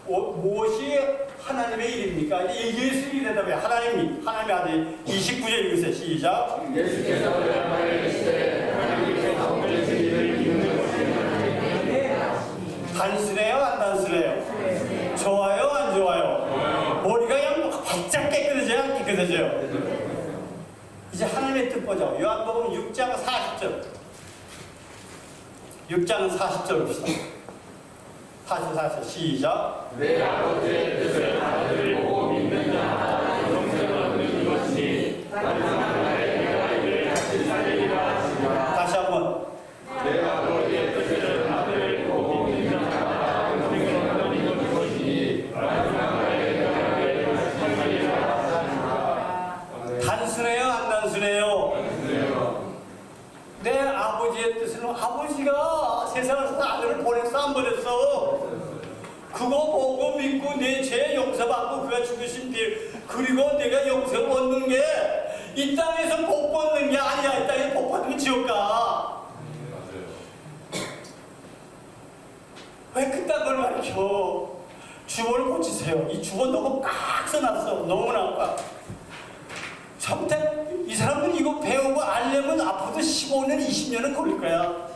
무엇이 하나님의 일입니까? 예수님이 대답해요. 하나님의 아들. 29절 읽으세요. 시작. 예수께서 말하시되 하나님께서 옮기신 일을 이루는 단순해요? 안 단순해요? 좋아요? 안 좋아요? 머리가 그냥 바짝 깨끗해져요? 안 깨끗해져요? 이제 하나님의 뜻 보자. 요한복음 6장 40절. 6장 40절 봅시다. 40 시작. 내 아버지의 뜻을 아들을 보고 믿는 자마다 영생을 얻는 이것이니 다른 사람의 내가 이를 같이 살리리라 하시니라. 다시 한번. 내 아버지의 뜻을 아들을 보고 믿는 자마다 영생을 얻는 이것이니 다른 사람의 내가 이를 같이 살리리라 하시니라. 단순해요? 안 단순해요? 내 아버지의 뜻은 아버지가 세상에서 아들을 보냈어? 안 보냈어? 그거 보고 믿고 내 죄 용서받고 그가 죽으신 길 그리고 내가 용서 얻는 게 이 땅에서 복 받는 게 아니야. 이 땅에서 복 받으면 지옥 가. 왜 그딴 걸 가르쳐? 주번을 고치세요. 이 주번 너무 꽉 써놨어. 너무나 꽉. sometimes 이 사람은 이거 배우고 알려면 앞으로도 15년, 20년은 걸릴 거야.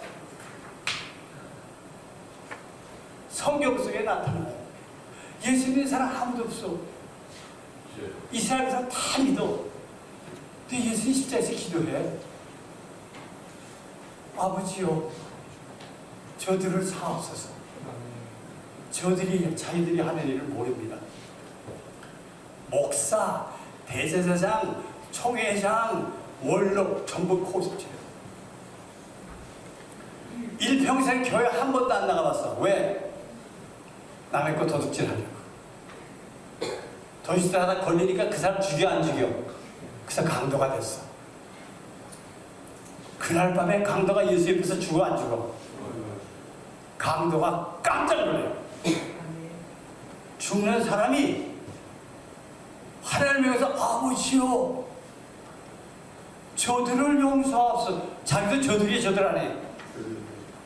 성경 속에 나타나요. 예수 믿는 사람 아무도 없어. 이스라엘 사람 다 믿어. 근데 예수님 십자가에서 기도해. 아버지요, 저들을 사옵소서. 자기들이 하는 일을 모릅니다. 목사, 대제사장, 총회장, 원록 전부 코스프레. 일평생 교회 한 번도 안 나가봤어. 왜? 남의 거 도둑질 하려고. 도둑질 하다 걸리니까 그 사람 죽여 안 죽여? 그 사람 강도가 됐어. 그날 밤에 강도가 예수 옆에서 죽어 안 죽어? 강도가 깜짝 놀래요. 죽는 사람이 하나님을 위해서 아버지요, 저들을 용서하옵소서. 자기도 저들 안 해.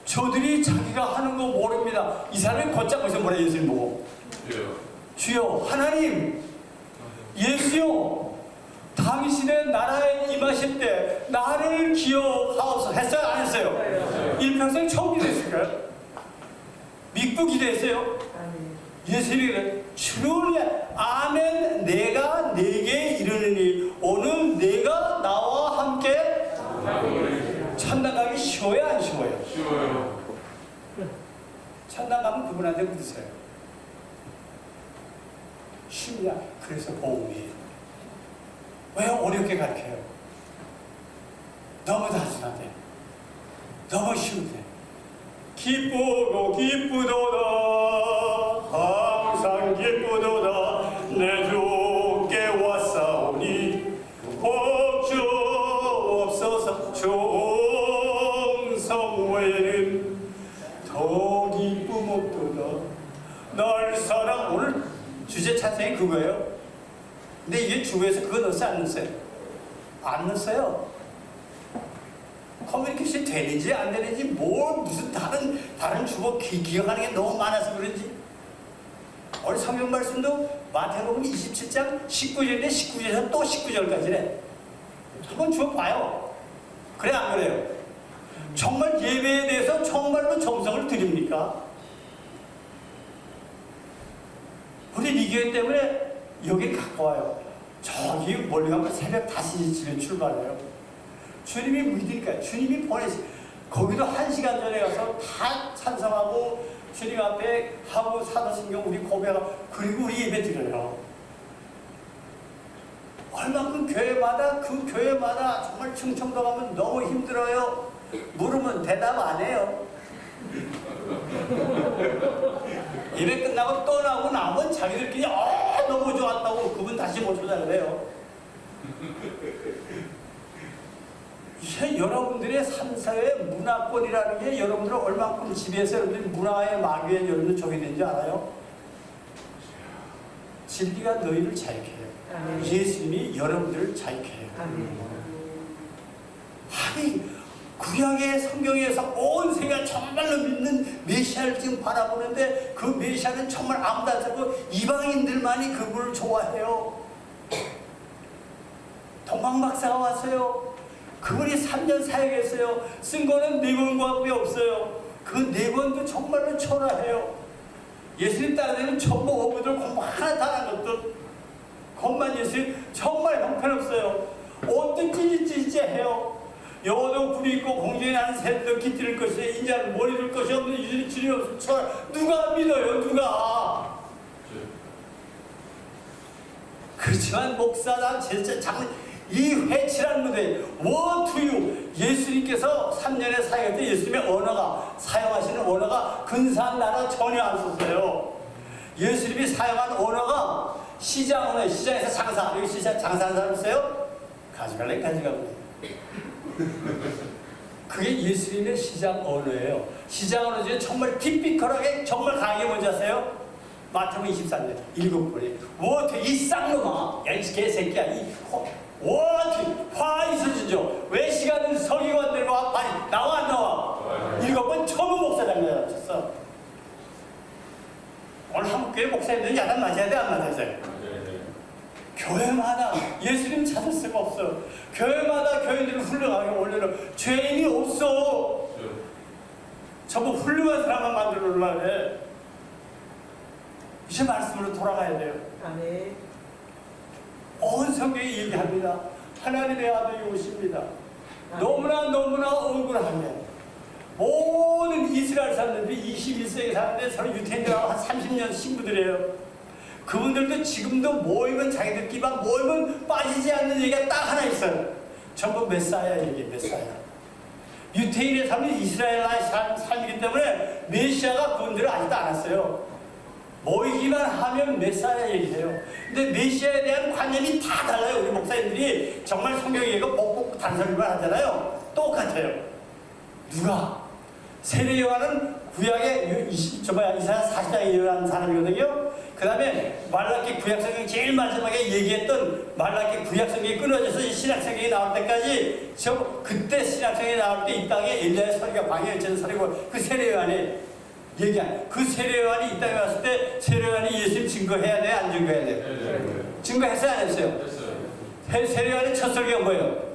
저들이 자기가 하는 거 모릅니다. 이 사람이 곧장 거기서 뭐라 예수님 보고 주여 하나님 예수요 당신의 나라에 임하실 때 나를 기억하옵소서 했어요? 안 했어요? 일평생 처음 기도했을까요? 믿고 기도했어요? 예수님이 그래 주를 아멘 내가 내게 이르느니 오늘 내가 나와 함께 천당 가기 쉬워요? 안 쉬워요? 쉬워요. 천당 가면 그분한테 묻으세요. 쉽냐? 그래서 복음이에요. 왜 어렵게 가르쳐요? 너무 단순한데 너무 쉬운데 기쁘고 기쁘도다 항상 기쁘도다 내 주께 왔사오니 걱정없소서 정성 외에는 더 기쁨 없도다 날 사랑. 오늘 주제 찬송이 그거예요. 근데 이게 주에서 그거 넣었어요? 안 넣었어요? 안 넣었어요. 커뮤니케이션 되는지 안 되는지 무슨 다른 주어 기억하는 게 너무 많아서 그런지 우리 성경 말씀도 마태복음 27장 19절인데 19절에서 또 19절까지래. 한번 주워봐요. 그래 안 그래요? 정말 예배에 대해서 정말로 정성을 드립니까? 우리 리교회 때문에 여기 가까워요. 저기 멀리 가면 새벽 5시 집에 출발해요. 주님이 믿으니까 주님이 보내시. 거기도 1시간 전에 가서 다 찬성하고 주님 앞에 하고 사도신경 우리 고백하고 그리고 우리 예배 드려요. 얼마큼 교회마다 그 교회마다 정말 충청도 가면 너무 힘들어요. 물으면 대답 안 해요. 예배 끝나고 떠나고 나면 자기들끼리 너무 좋았다고 그분 다시 모셔다 그래요. 이게 여러분들의 삶사의 문화권이라는 게 여러분들 얼마큼 집에서 여러분들 문화의 마귀에 여러분들 적이 된지 알아요? 진리가 너희를 자유케 해요. 예수님이 여러분들을 자유케 해요. 아니 구약의 성경에서 온 세계가 정말로 믿는 메시아를 지금 바라보는데 그 메시아는 정말 아무도 안 찾고 이방인들만이 그분을 좋아해요. 동방 박사가 왔어요. 그분이 3년 사역했어요. 쓴 거는 4권밖에 없어요. 그 4권도 정말로 초라해요. 예수님 따라다니는 전부 어부들 공부 하나 다 한 것도 것만 예수님 정말 형편없어요. 옷도 찌릿찌릿해요. 여도 굴이 있고 공중에 나는 새도 깃들 것이 인자는 머리 둘 것이 없는 유진이 주님 없으면 초라. 누가 믿어요? 누가? 그렇지만 목사단 제자 장이 회칠한 무대 워투유 예수님께서 3년의 사역할 때 예수님의 언어가 사용하시는 언어가 근사한 나라 전혀 안 썼어요. 예수님이 사용한 언어가 시장 언어, 시장에서 장사, 여기 시장 장사하는 사람 있어요? 가져갈래? 가져가고. 그게 예수님의 시장 언어예요. 시장 언어 중에 정말 티피컬하게 정말 강하게 뭔지 아세요? 마태복음 23년 7번에 워투 이 쌍놈아 야 이 개새끼야 이 화 있어지죠. 왜 시간은 서기관들과 아니 나와 안 나와? 7번 전부 목사장을 쳤어. 오늘 한국교회 목사님들은 야단 맞아야 돼 안 맞아요? 교회마다 예수님 찾을 수가 없어. 교회마다 교인들을 훌륭하게 올려놓은 죄인이 없어. 전부 훌륭한 사람만 만들어 놓으려고 해. 이제 말씀으로 돌아가야 돼요. 온 성경이 얘기합니다. 하나님의 아들이 오십니다. 너무나 억울하게 모든 이스라엘 사람들이 21세기 사는데 저는 유태인들하고 한 30년 친구들이에요. 그분들도 지금도 모이면 자기들끼리만 모이면 빠지지 않는 얘기가 딱 하나 있어요. 전부 메사야 얘기, 메사야. 유태인의 삶이 이스라엘의 삶이기 때문에 메시아가 그분들을 아직도 안 왔어요. 모이기만 하면 메사야 얘기해요. 근데 메시아에 대한 관념이 다 달라요. 우리 목사님들이 정말 성경 얘기가 복복 단설만 하잖아요. 똑같아요. 누가? 세례 요한은 구약의 이사야 40장에 일어난 사람이거든요. 그 다음에 말라기 구약성경 제일 마지막에 얘기했던 말라기 구약성경이 끊어져서 신약성경이 나올 때까지 그때 신약성경이 나올 때 이 땅에 엘리야의 소리가 광야에 전 소리고 그 세례 요한이 얘기한 그 세례 요한이 이 땅에 왔을 때 세례 요한이 예수님 증거해야 돼? 안 증거해야 돼? 증거했어요? 안 했어요? 세례 요한의 첫 설교가 뭐예요?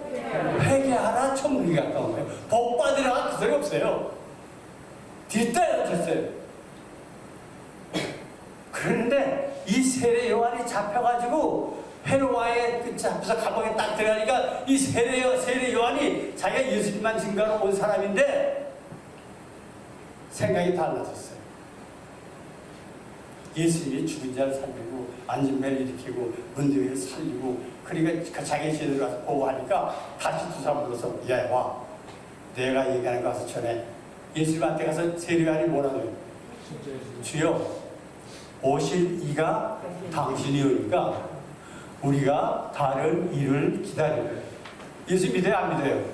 회개하라 천국이 가까운 거예요. 복 받으라 그 소리 없어요. 뒷다리로 쳤어요. 그런데 이 세례 요한이 잡혀가지고 헤로와의 끝에 앞에서 감옥에 딱 들어가니까 이 세례 요한이 자기가 예수님만 증거하러 온 사람인데 생각이 달라졌어요. 예수님이 죽은 자를 살리고 앉은 매를 일으키고 문둥이를 살리고 그러니까 자기 시대로 가서 보고하니까 다시 두 사람 불러서 야 와 내가 얘기하는 거 가서 전해. 예수님한테 가서 세례요한이 뭐라고 해요? 주여 오실 이가 당신이 오니까 우리가 다른 일을 기다려요. 예수 믿어요? 안 믿어요?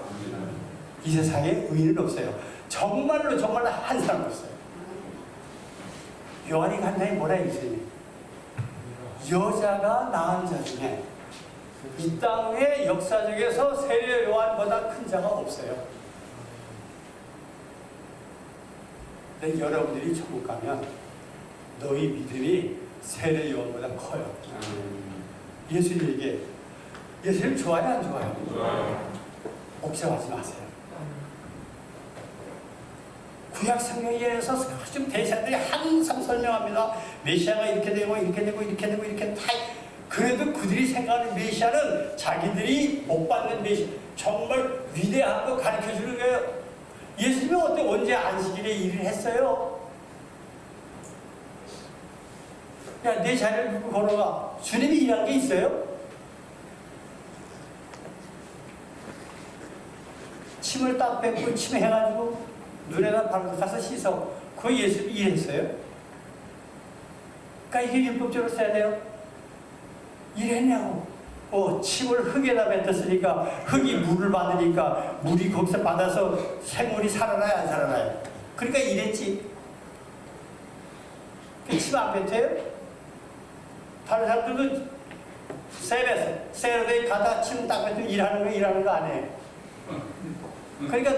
이 세상에 의인은 없어요. 정말로 한 사람 없어요. 요한이 간단히 뭐라 했어요? 여자가 낳은 자 중에 이 땅의 역사적에서 세례 요한보다 큰 자가 없어요. 근데 여러분들이 천국 가면 너희 믿음이 세례 요한보다 커요. 예수님에게 예수님 좋아요, 안 좋아요? 좋아요. 옥죄하지 마세요. 구약 성경에서 좀 대사들이 항상 설명합니다. 메시아가 이렇게 되고 이렇게 되고 이렇게 되고 이렇게 다. 그래도 그들이 생각하는 메시아는 자기들이 못 받는 메시아, 정말 위대한 거 가르쳐 주는 거예요. 예수님은 언제 안식일에 일을 했어요? 야, 내 자리를 누구 걸어가? 주님이 일한 게 있어요? 침을 딱 뱉고 침해가지고 눈에다 바로 가서 씻어. 그거 예수님이 일했어요? 그러니까 이게 율법적으로 써야 돼요? 일했냐고. 침을 흙에다 뱉었으니까 흙이 물을 받으니까 물이 거기서 받아서 생물이 살아나요, 안 살아나요? 그러니까 일했지. 침 안 뱉어요? 다른 사람들도 세례 가다 침 딱 뱉으면 일하는 거 아니에요. 그러니까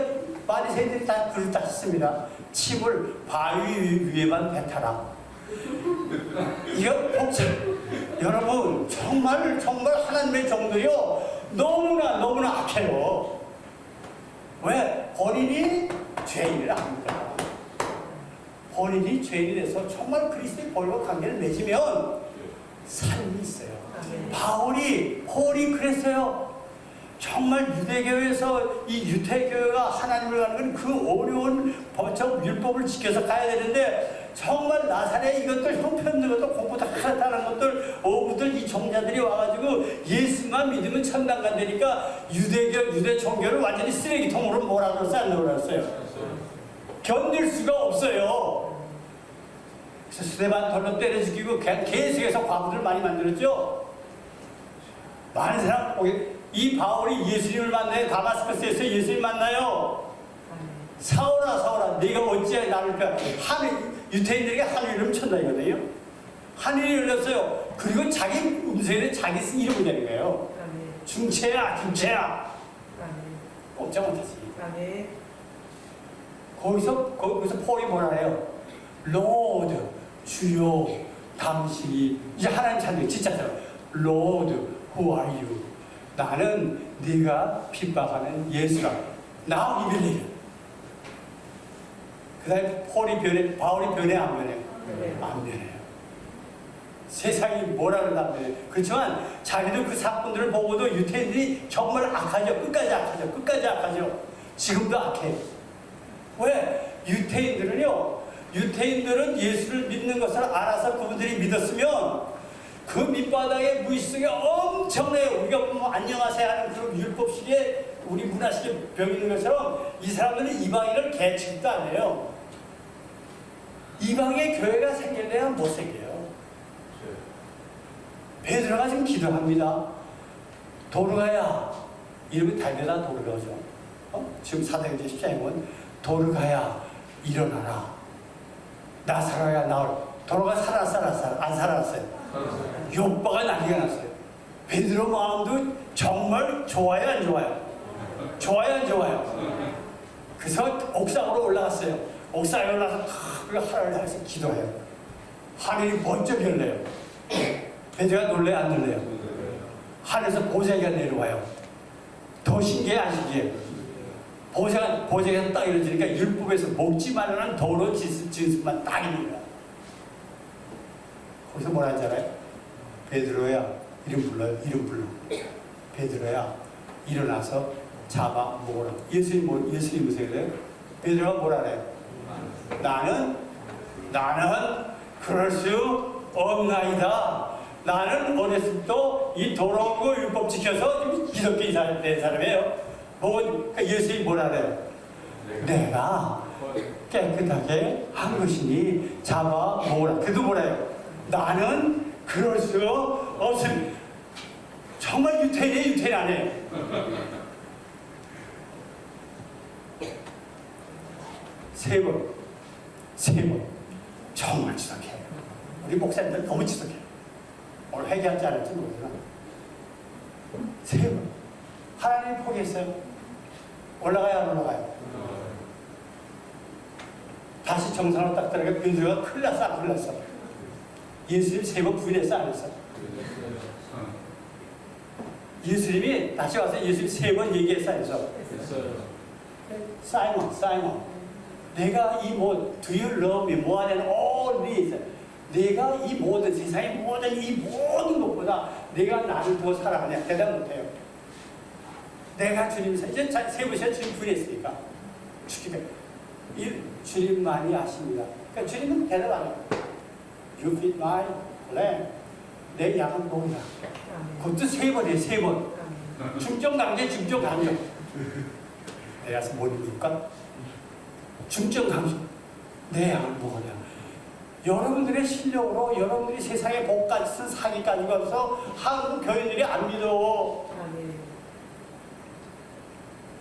바리새인들이 다 그렇다 침을 바위 위에만 뱉어라. 이거 복잡. 여러분 정말 하나님의 종들이요 너무나 악해요. 왜? 본인이 죄인을 압니다. 본인이 죄인이 돼서 정말 그리스도의 본과 관계를 맺으면 삶이 있어요. 바울이 그랬어요. 정말 유대교에서 이 유태교회가 하나님을 가는 건 그 어려운 법적 율법을 지켜서 가야 되는데 정말 나사렛 이것들 형편들 것도 공부 다 하다는 것들 어부들 이 종자들이 와가지고 예수만 믿으면 천당 간다니까 유대 종교를 완전히 쓰레기통으로 몰아넣어서 안 넣어놨어요. 견딜 수가 없어요. 그래서 스데반 돌로 때려 죽이고 계속해서 과부들 많이 만들었죠. 많은 사람 이 바울이 예수님을 만나요. 다마스커스에서 예수님 만나요. 사울아 네가 어찌해 나를 유태인들에게 하늘 이름 쳤다 이거든요. 하늘이 열렸어요. 그리고 자기 음성에 자기 쓴 이름을 내는 거예요. 중채야 꼼짝 못하지. 거기서 폴이 뭐라 해요? Lord, 주여 당신이 이제 하나님 찾는 진짜처럼 Lord, who are you? 나는 네가 핍박하는 예수라. 나 이별해요. 그 다음에 바울이 변해 안 변해요? 안 변해요. 세상이 뭐라 그러나 안 변해요. 그렇지만 자기도 그 사건들을 보고도 유태인들이 정말 악하죠. 끝까지 악하죠. 지금도 악해요. 왜? 유태인들은 예수를 믿는 것을 알아서 그분들이 믿었으면 그 밑바닥에 무의식에 엄청나게 우리가 보면 안녕하세요 하는 그런 율법식의 우리 문화식의 벽이 있는 것처럼 이 사람들은 이방인을 개취도 안 해요. 이방의 교회가 생길래야 못 생겨요. 베드로가 지금 기도합니다. 도르가야 이름이 달려다 도르가죠. 지금 사도행전 10장에 보면 도르가야 일어나라. 나사로야 나오라. 도르가 살았어 안 살았어요? 욕박가 난리가 났어요. 베드로 마음도 정말 좋아요 안 좋아요? 그래서 옥상으로 올라갔어요. 옥상에 올라가서 하나님을 향해서 기도해요. 하늘이 번쩍 열려요. 베드로가 놀래요 안 놀래요? 하늘에서 보자기가 내려와요. 더 신기해 안 신기해? 보자기가 딱 이루어지니까 율법에서 먹지 말라는 더러운 진술만 딱 있는 거야. 거기서 뭐라 하지 알아요? 베드로야 이름 불러. 베드로야 일어나서 잡아 먹으라. 예수님 무슨 그래요? 베드로가 뭐라 그래요? 나는 그럴 수 없나이다. 나는 어렸을 때 이 더러운 거 율법 지켜서 기독교인 사람이에요. 그러니까 예수님이 뭐라 그래요? 내가 깨끗하게 한 것이니 잡아 먹으라. 그도 뭐래요? 나는 그럴 수 없습니다. 정말 유태인 아니에요. 세 번 정말 지독해요. 우리 목사님들 너무 지독해요. 오늘 회개하지 않을지 모르지만 세 번 하나님이 포기했어요. 올라가야 안 올라가요? 다시 정상으로 딱 들어가 베드로가 큰일 났어. 예수님 3번 부인했어 안 했어? 예수님이 다시 와서 예수님 3번 얘기했어 안 했어? 사이먼 내가 이 뭐 do you love me more than all this 내가 이 모든 세상의 모든 이 모든 것보다 내가 나를 더 사랑하냐 대답 못해요. 내가 주님 이제 3번째 주님 부인했으니까 주님만이 아십니다. 그러니까 주님은 대답 안 해요. You feed my lamb 내 양은 뭐냐 그것도 3번이에요 3번 중점 강조 내가 못 입을까? 중점 강조 내 양을 뭐냐 여러분들의 실력으로 여러분들이 세상에 복까지 쓴 사기까지 가서 한국 교인들이 안 믿어.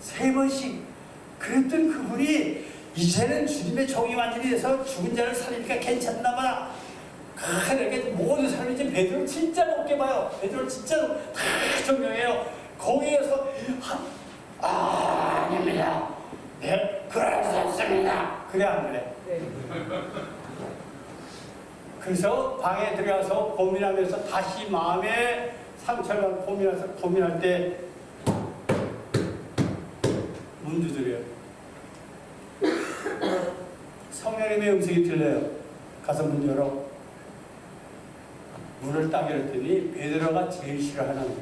3번씩 그랬던 그분이 이제는 주님의 종이 완전히 돼서 죽은 자를 살리니까 괜찮나 봐라. 그렇게 모든 사람이 이제 베드로를 진짜 높게 봐요. 베드로를 진짜 다 존경해요. 거기에서 아닙니다. 네, 그럴 수 없습니다. 그래 안 그래? 네. 그래서 방에 들어가서 고민하면서 다시 마음에 상처를 고민할 때 문 두드려요. 성령님의 음성이 들려요. 가서 문 열어. 문을 딱 열었더니 베드로가 제일 싫어하는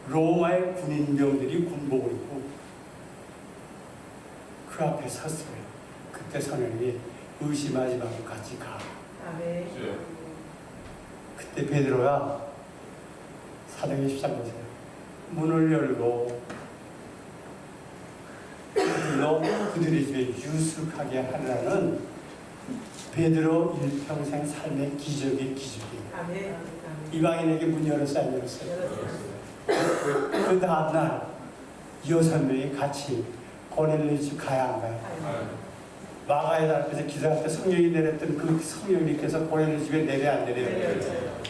로마의 군인병들이 군복을 입고 그 앞에 섰어요. 그때 성령님이 의심하지 말고 같이 가. 아멘. 그때 베드로가 사도행 13장 보세요. 문을 열고 그들의 집에 유숙하게 하려는 베드로 일평생 삶의 기적의 기적이에요. 아멘. 이방인에게 문 열었어요, 안 열었어요? 열었어요. 그 다음날 6명이 같이 고넬료 집 가야 안 가요? 마가의 앞에서 기도할 때 성령이 내렸던 그 성령님께서 고넬료 집에 내려 안 내려요?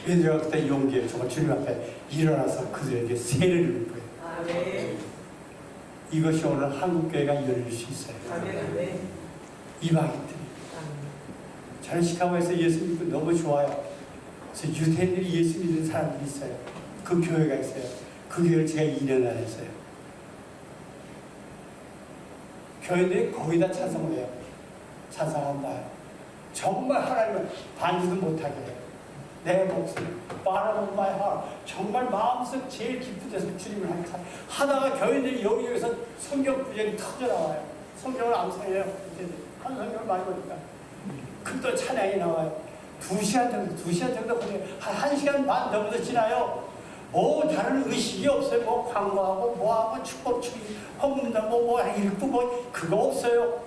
베드로가 그때 용기에 정말 주님 앞에 일어나서 그들에게 세례를 줄 거예요. 아멘. 이것이 오늘 한국교회가 열릴 수 있어요. 아멘. 이방인들이. 저는 시카고에서 예수 믿고 너무 좋아요. 그래서 유대인들이 예수 믿는 사람들이 있어요. 그 교회가 있어요. 그 교회를 제가 2년 안에 했어요. 교회들이 거의 다 찬송을 해요. 찬송한다. 정말 하나님을 반지도 못하게 해요. 내 목소리, bottom of my heart. 정말 마음속 제일 깊은 데서 주님을 하다가 교회들이 여기저기서 성경 구절이 터져나와요. 성경을 암송해요. 한 성경을 많이 보니까. 그럼 또 찬양이 나와요. 2시간 정도 보내요. 한 1시간 반 정도 지나요. 뭐 다른 의식이 없어요. 뭐 광고하고 뭐하고 축복축이 헌금다 뭐 읽고 뭐 그거 없어요.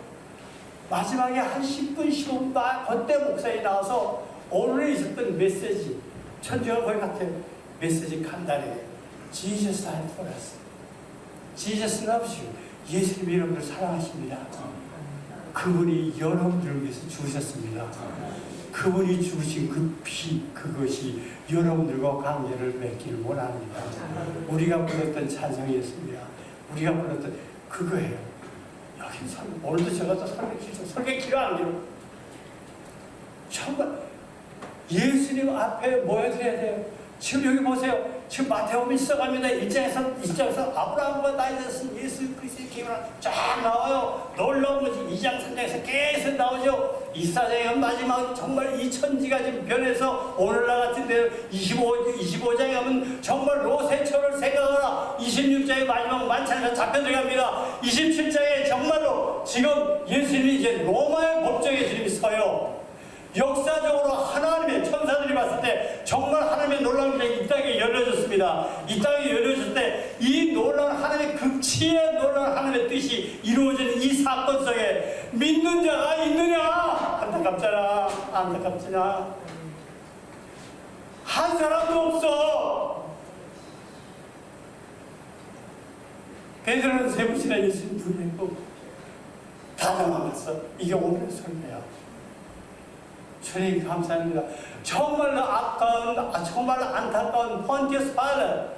마지막에 한 10분 15분 그때 목사님이 나와서 오늘 있었던 메시지 천주가 거의 같아요. 메시지 간단해요. Jesus died for us. Jesus loves you. 예수님이 여러분들 사랑하십니다. 그분이 여러분들을 위해서 죽으셨습니다. 그분이 죽으신 그 피, 그것이 여러분들과 관계를 맺기를 원합니다. 우리가 불렀던 찬송이었습니다. 우리가 불렀던 그거예요. 여기 오늘도 제가 또 설계 기도 안 기로 정말 예수님 앞에 모여드려야 돼요. 지금 여기 보세요. 지금 마태복음 시작합니다. 1장에서 아브라함과 나이자신 예수 그리스도의 기회가 쫙 나와요. 놀라운 것이 2장 3장에서 계속 나오죠. 24장에 마지막 정말 이 천지가 지금 변해서 오늘날 같은데 25장에 가면 정말 로세처를 생각하라. 26장에 마지막 만찬에서 잡혀 들어갑니다. 27장에 정말로 지금 예수님이 이제 로마의 법정에 주님이 서요. 역사적으로 하나님의 천사들이 봤을 때 정말 하나님의 놀라운 일이 이 땅에 열려졌습니다. 이 땅에 열려졌을 때 이 놀라운 하나님의 극치의 놀라운 하나님의 뜻이 이루어지는 이 사건 속에 믿는 자가 있느냐? 안타깝잖아. 안타깝잖아. 한 사람도 없어. 베드로는 3번이나 예수님 부인했고 다 도망갔어. 이게 오늘의 설명이야. 주님 감사합니다. 정말로 정말로 안타까운 폰티우스 파일럿,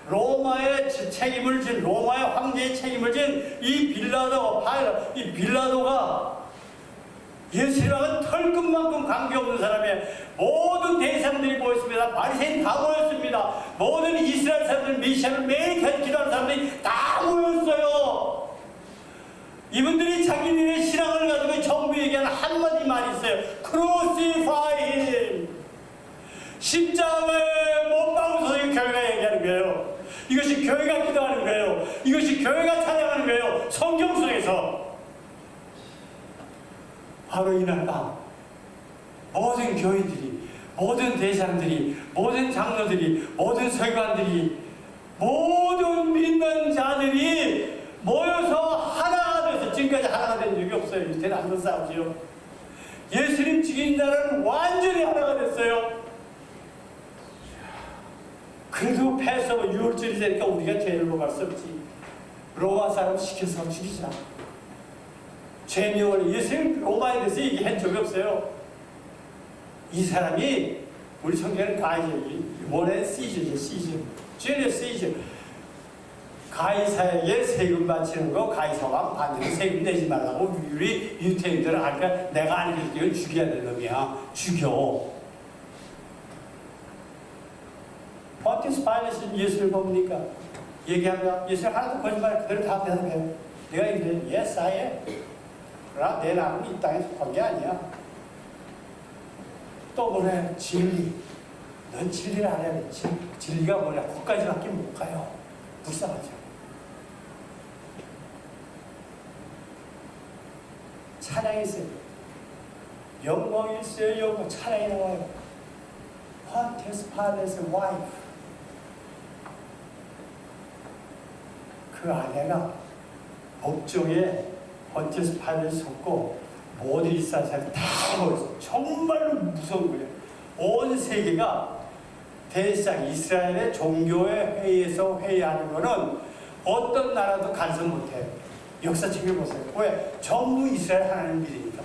로마의 책임을 진 로마의 황제의 책임을 진 이 빌라도 파일럿, 이 빌라도가 예수님하고는 털끝만큼 관계없는 사람이에요. 모든 대상들이 모였습니다. 바리새인 다 모였습니다. 모든 이스라엘 사람들, 메시아를 매일 기도하는 사람들이 다 모였어요. 이분들이 자기들의 신앙을 가지고 전부 얘기하는 한마디 말이 있어요. Crucify him. 십자가에 못 박아서 교회가 얘기하는 거예요. 이것이 교회가 기도하는 거예요. 이것이 교회가 찬양하는 거예요. 성경 속에서. 바로 이날까 모든 교인들이, 모든 대상들이, 모든 장로들이, 모든 서기관들이, 모든 믿는 자들이 모여서 하나가 돼서, 지금까지 하나가 된 적이 없어요. 이때는 안 싸우지요. 예수님 죽인 자는 완전히 하나가 됐어요. 그래도 패서가 6월절이 되니까 우리가 죄를 로갈 수 없지. 로마 사람 시켜서 죽이자. 죄명을 예수님 로마에 대해서 얘기한 적이 없어요. 이 사람이 우리 성경은 원래 시즌 주리어스 시즌. 가이사에게 세금 바치는 거 가이사 왕 반드시 세금 내지 말라고 우리 유태인들은 아까 내가 아니길 때는 죽여야 되는 놈이야. 죽여. 폰티스 파일럿은 예수를 봅니까? 얘기하면 예수님 하나도 거짓말 그대로 다 대답해요. 내가 이제 yes I am. 그러나 내 나는 이 땅에 속한 게 아니야. 또 뭐래? 진리. 넌 진리를 알아야 돼. 진리가 뭐냐? 거기까지밖에 못 가요. 불쌍하죠. 찬양이 있어요. 영광이 있어요. 영광. 찬양이 나와요. Pontius Pilate's wife. 그 아내가 법정에 pontius Pilate를 섰고 모든 이스라엘 사람이 다 모였어요. 정말로 무서운 거예요. 온 세계가 대상 이스라엘의 종교의 회의에서 회의하는 거는 어떤 나라도 간섭 못해요. 역사 챙겨보세요. 왜? 전부 이스라엘 하나님 믿으니까.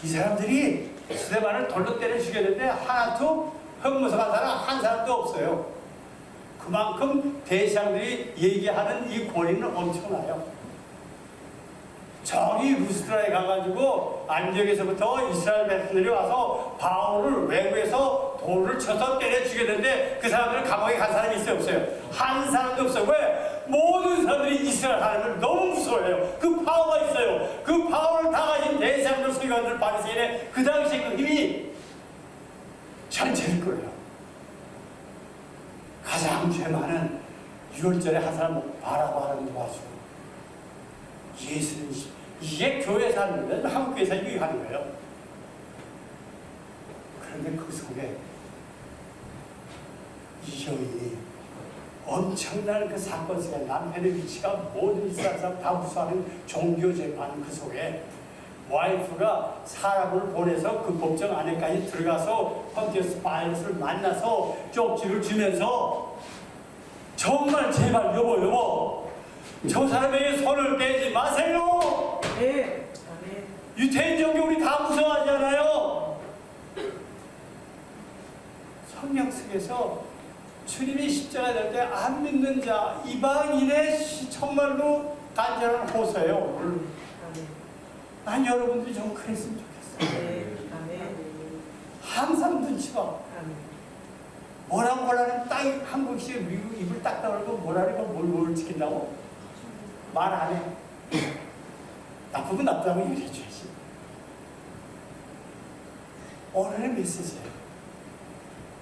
이 사람들이 스데반을 돌로 때려 죽였는데 하나도 흑무서간 사람 한 사람도 없어요. 그만큼 대상들이 얘기하는 이 권위는 엄청나요. 저기 루스트라에 가가지고 안디옥에서부터 이스라엘 백성들이 와서 바울을 외부에서 돌을 쳐서 때려 죽였는데 그 사람들은 감옥에 간 사람이 있어요? 없어요? 한 사람도 없어요. 왜? 모든 사람들이 이스라엘 하나님을 너무 무서워해요. 그 파워가 있어요. 그 파워를 다 가진 대상들, 서기관들, 바리새인의 그 당시에 그 힘이 전체일 거예요. 가장 죄 많은 6월절에 한 사람 바라바라는 도와주고 예수님 이게 교회에서 하는 거예요. 한국 교회에서 이거 하는 거예요. 그런데 그 속에 이 여인이 엄청난 그 사건 속에 남편의 위치가 모든 이스라엘 사람 다 무서워하는 종교 재판 그 속에 와이프가 사람을 보내서 그 법정 안에까지 들어가서 폰티어스 파일럿을 만나서 쪽지를 주면서 정말 제발 여보 저 사람에게 손을 떼지 마세요. 네. 유태인 종교 우리 다 무서워하잖아요. 성경 속에서 주님이 십자가 될 때 안 믿는 자 이방인의 정말로 간절한 호소예요. 난 여러분들이 좀 그랬으면 좋겠어요. 항상 눈치 봐. 뭐라고 하려는 딱 한국식 미국 입을 딱 다물고 뭐라고 뭘 지킨다고? 말 안 해. 나쁘면 나쁘다고 얘기해줘야지. 오늘의 메시지예요.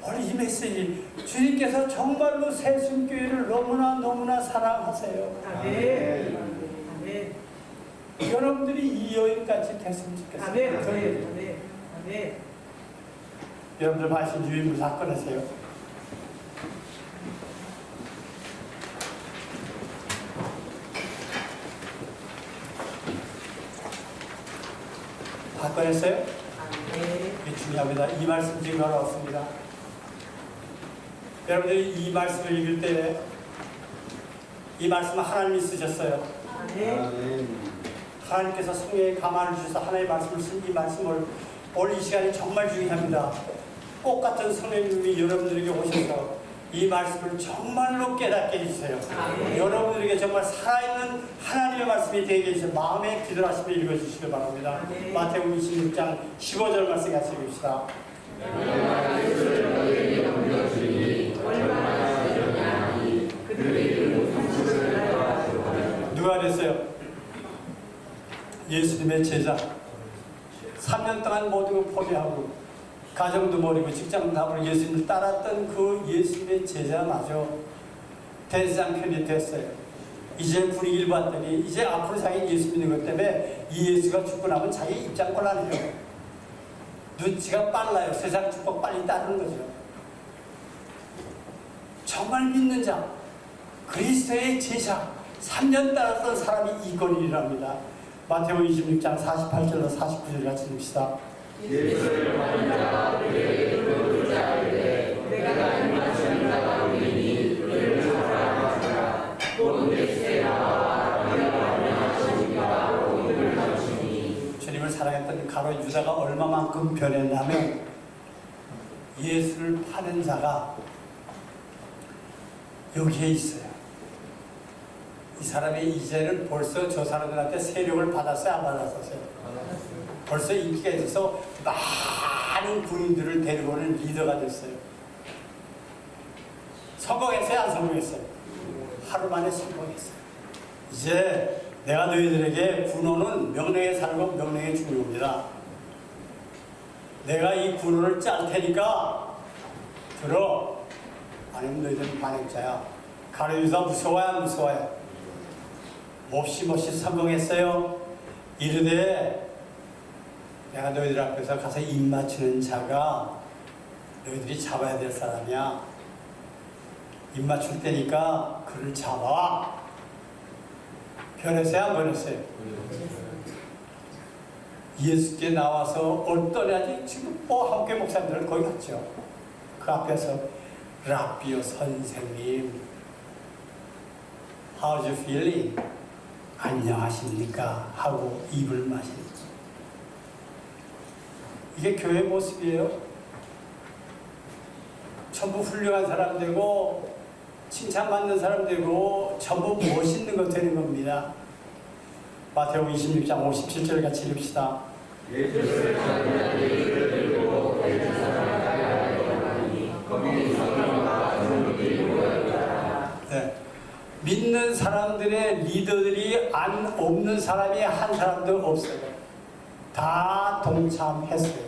오늘 이 메시지 주님께서 정말로 새순교회를 너무나 사랑하세요. 아멘. 여러분들이 이 여인같이 됐으면 좋겠어요. 아멘. 여러분들 마신 유인물 다 꺼내세요. 다 꺼냈어요? 이게 중요합니다. 이 말씀 지금 걸어왔습니다. 여러분들이 이 말씀을 읽을 때 이 말씀은 하나님이 쓰셨어요. 하나님께서 성령에 감화를 주셔서 하나님의 말씀을 쓴 이 말씀을 오늘 이 시간이 정말 중요합니다. 꽃 같은 성령님이 여러분들에게 오셔서 이 말씀을 정말로 깨닫게 해주세요. 여러분들에게 정말 살아있는 하나님의 말씀이 되게 해주세요. 마음에 기도를 하시며 읽어주시기 바랍니다. 마태복음 26장 15절 말씀 같이 읽읍시다. 누가 그랬어요? 예수님의 제자. 3년 동안 모든 걸 포기하고 가정도 버리고 직장도 다 버리고 예수님을 따랐던 그 예수님의 제자마저 대상편이 됐어요. 이제 분위기를 봤더니 이제 앞으로 자기 예수 믿는 것 때문에 이 예수가 죽고 나면 자기 입장 곤란해요. 눈치가 빨라요. 세상 축복 빨리 따르는 거죠. 정말 믿는 자, 그리스도의 제자, 3년 따랐던 사람이 이건일이랍니다. 마태복음 26장 48절로 49절 같이 읽읍시다. 예수를 받은 자가 그에게 물으자 이르되 내가 임하시는 자가 우리니 그를 찾아가시라. 곧 내 시대에 나와 그가 안녕하시니까 오늘을 가르치니. 주님을 사랑했던 가롯 유다가 얼마만큼 변했냐면 예수를 파는 자가 여기에 있어요. 이 사람이 이제는 벌써 저 사람들한테 세력을 받았어요? 안 받았었어요? 벌써 인기가 있어서 많은 군인들을 데리고 오는 리더가 됐어요. 성공했어요? 안 성공했어요? 하루 만에 성공했어요. 이제 내가 너희들에게 군호는 명령에 살고 명령에 죽는 겁니다. 내가 이 군호를 짤 테니까 들어. 아니면 너희들은 반역자야. 가룟유다 무서워요? 안 무서워요? 몹시 성공했어요. 이르되 내가 너희들 앞에서 가서 입 맞추는 자가 너희들이 잡아야 될 사람이야. 입 맞출 때니까 그를 잡아. 변했어요? 안 변했어요? 예수께 나와서 어떤 애지 지금 함께 목사님들 거기 갔죠. 그 앞에서 라비오 선생님, How's you feeling? 안녕하십니까? 하고 입을 마시는 거죠. 이게 교회 모습이에요. 전부 훌륭한 사람 되고 칭찬받는 사람 되고 전부 멋있는 것 되는 겁니다. 마태복음 26장 57절 같이 읽읍시다. 예수를 찾는 자들이 들고 되는 사람을 따라가니 거기 성령과 성령이 모였더라. 네. 믿는 사람들의 리더들이 없는 사람이 한 사람도 없어요. 다 동참했어요.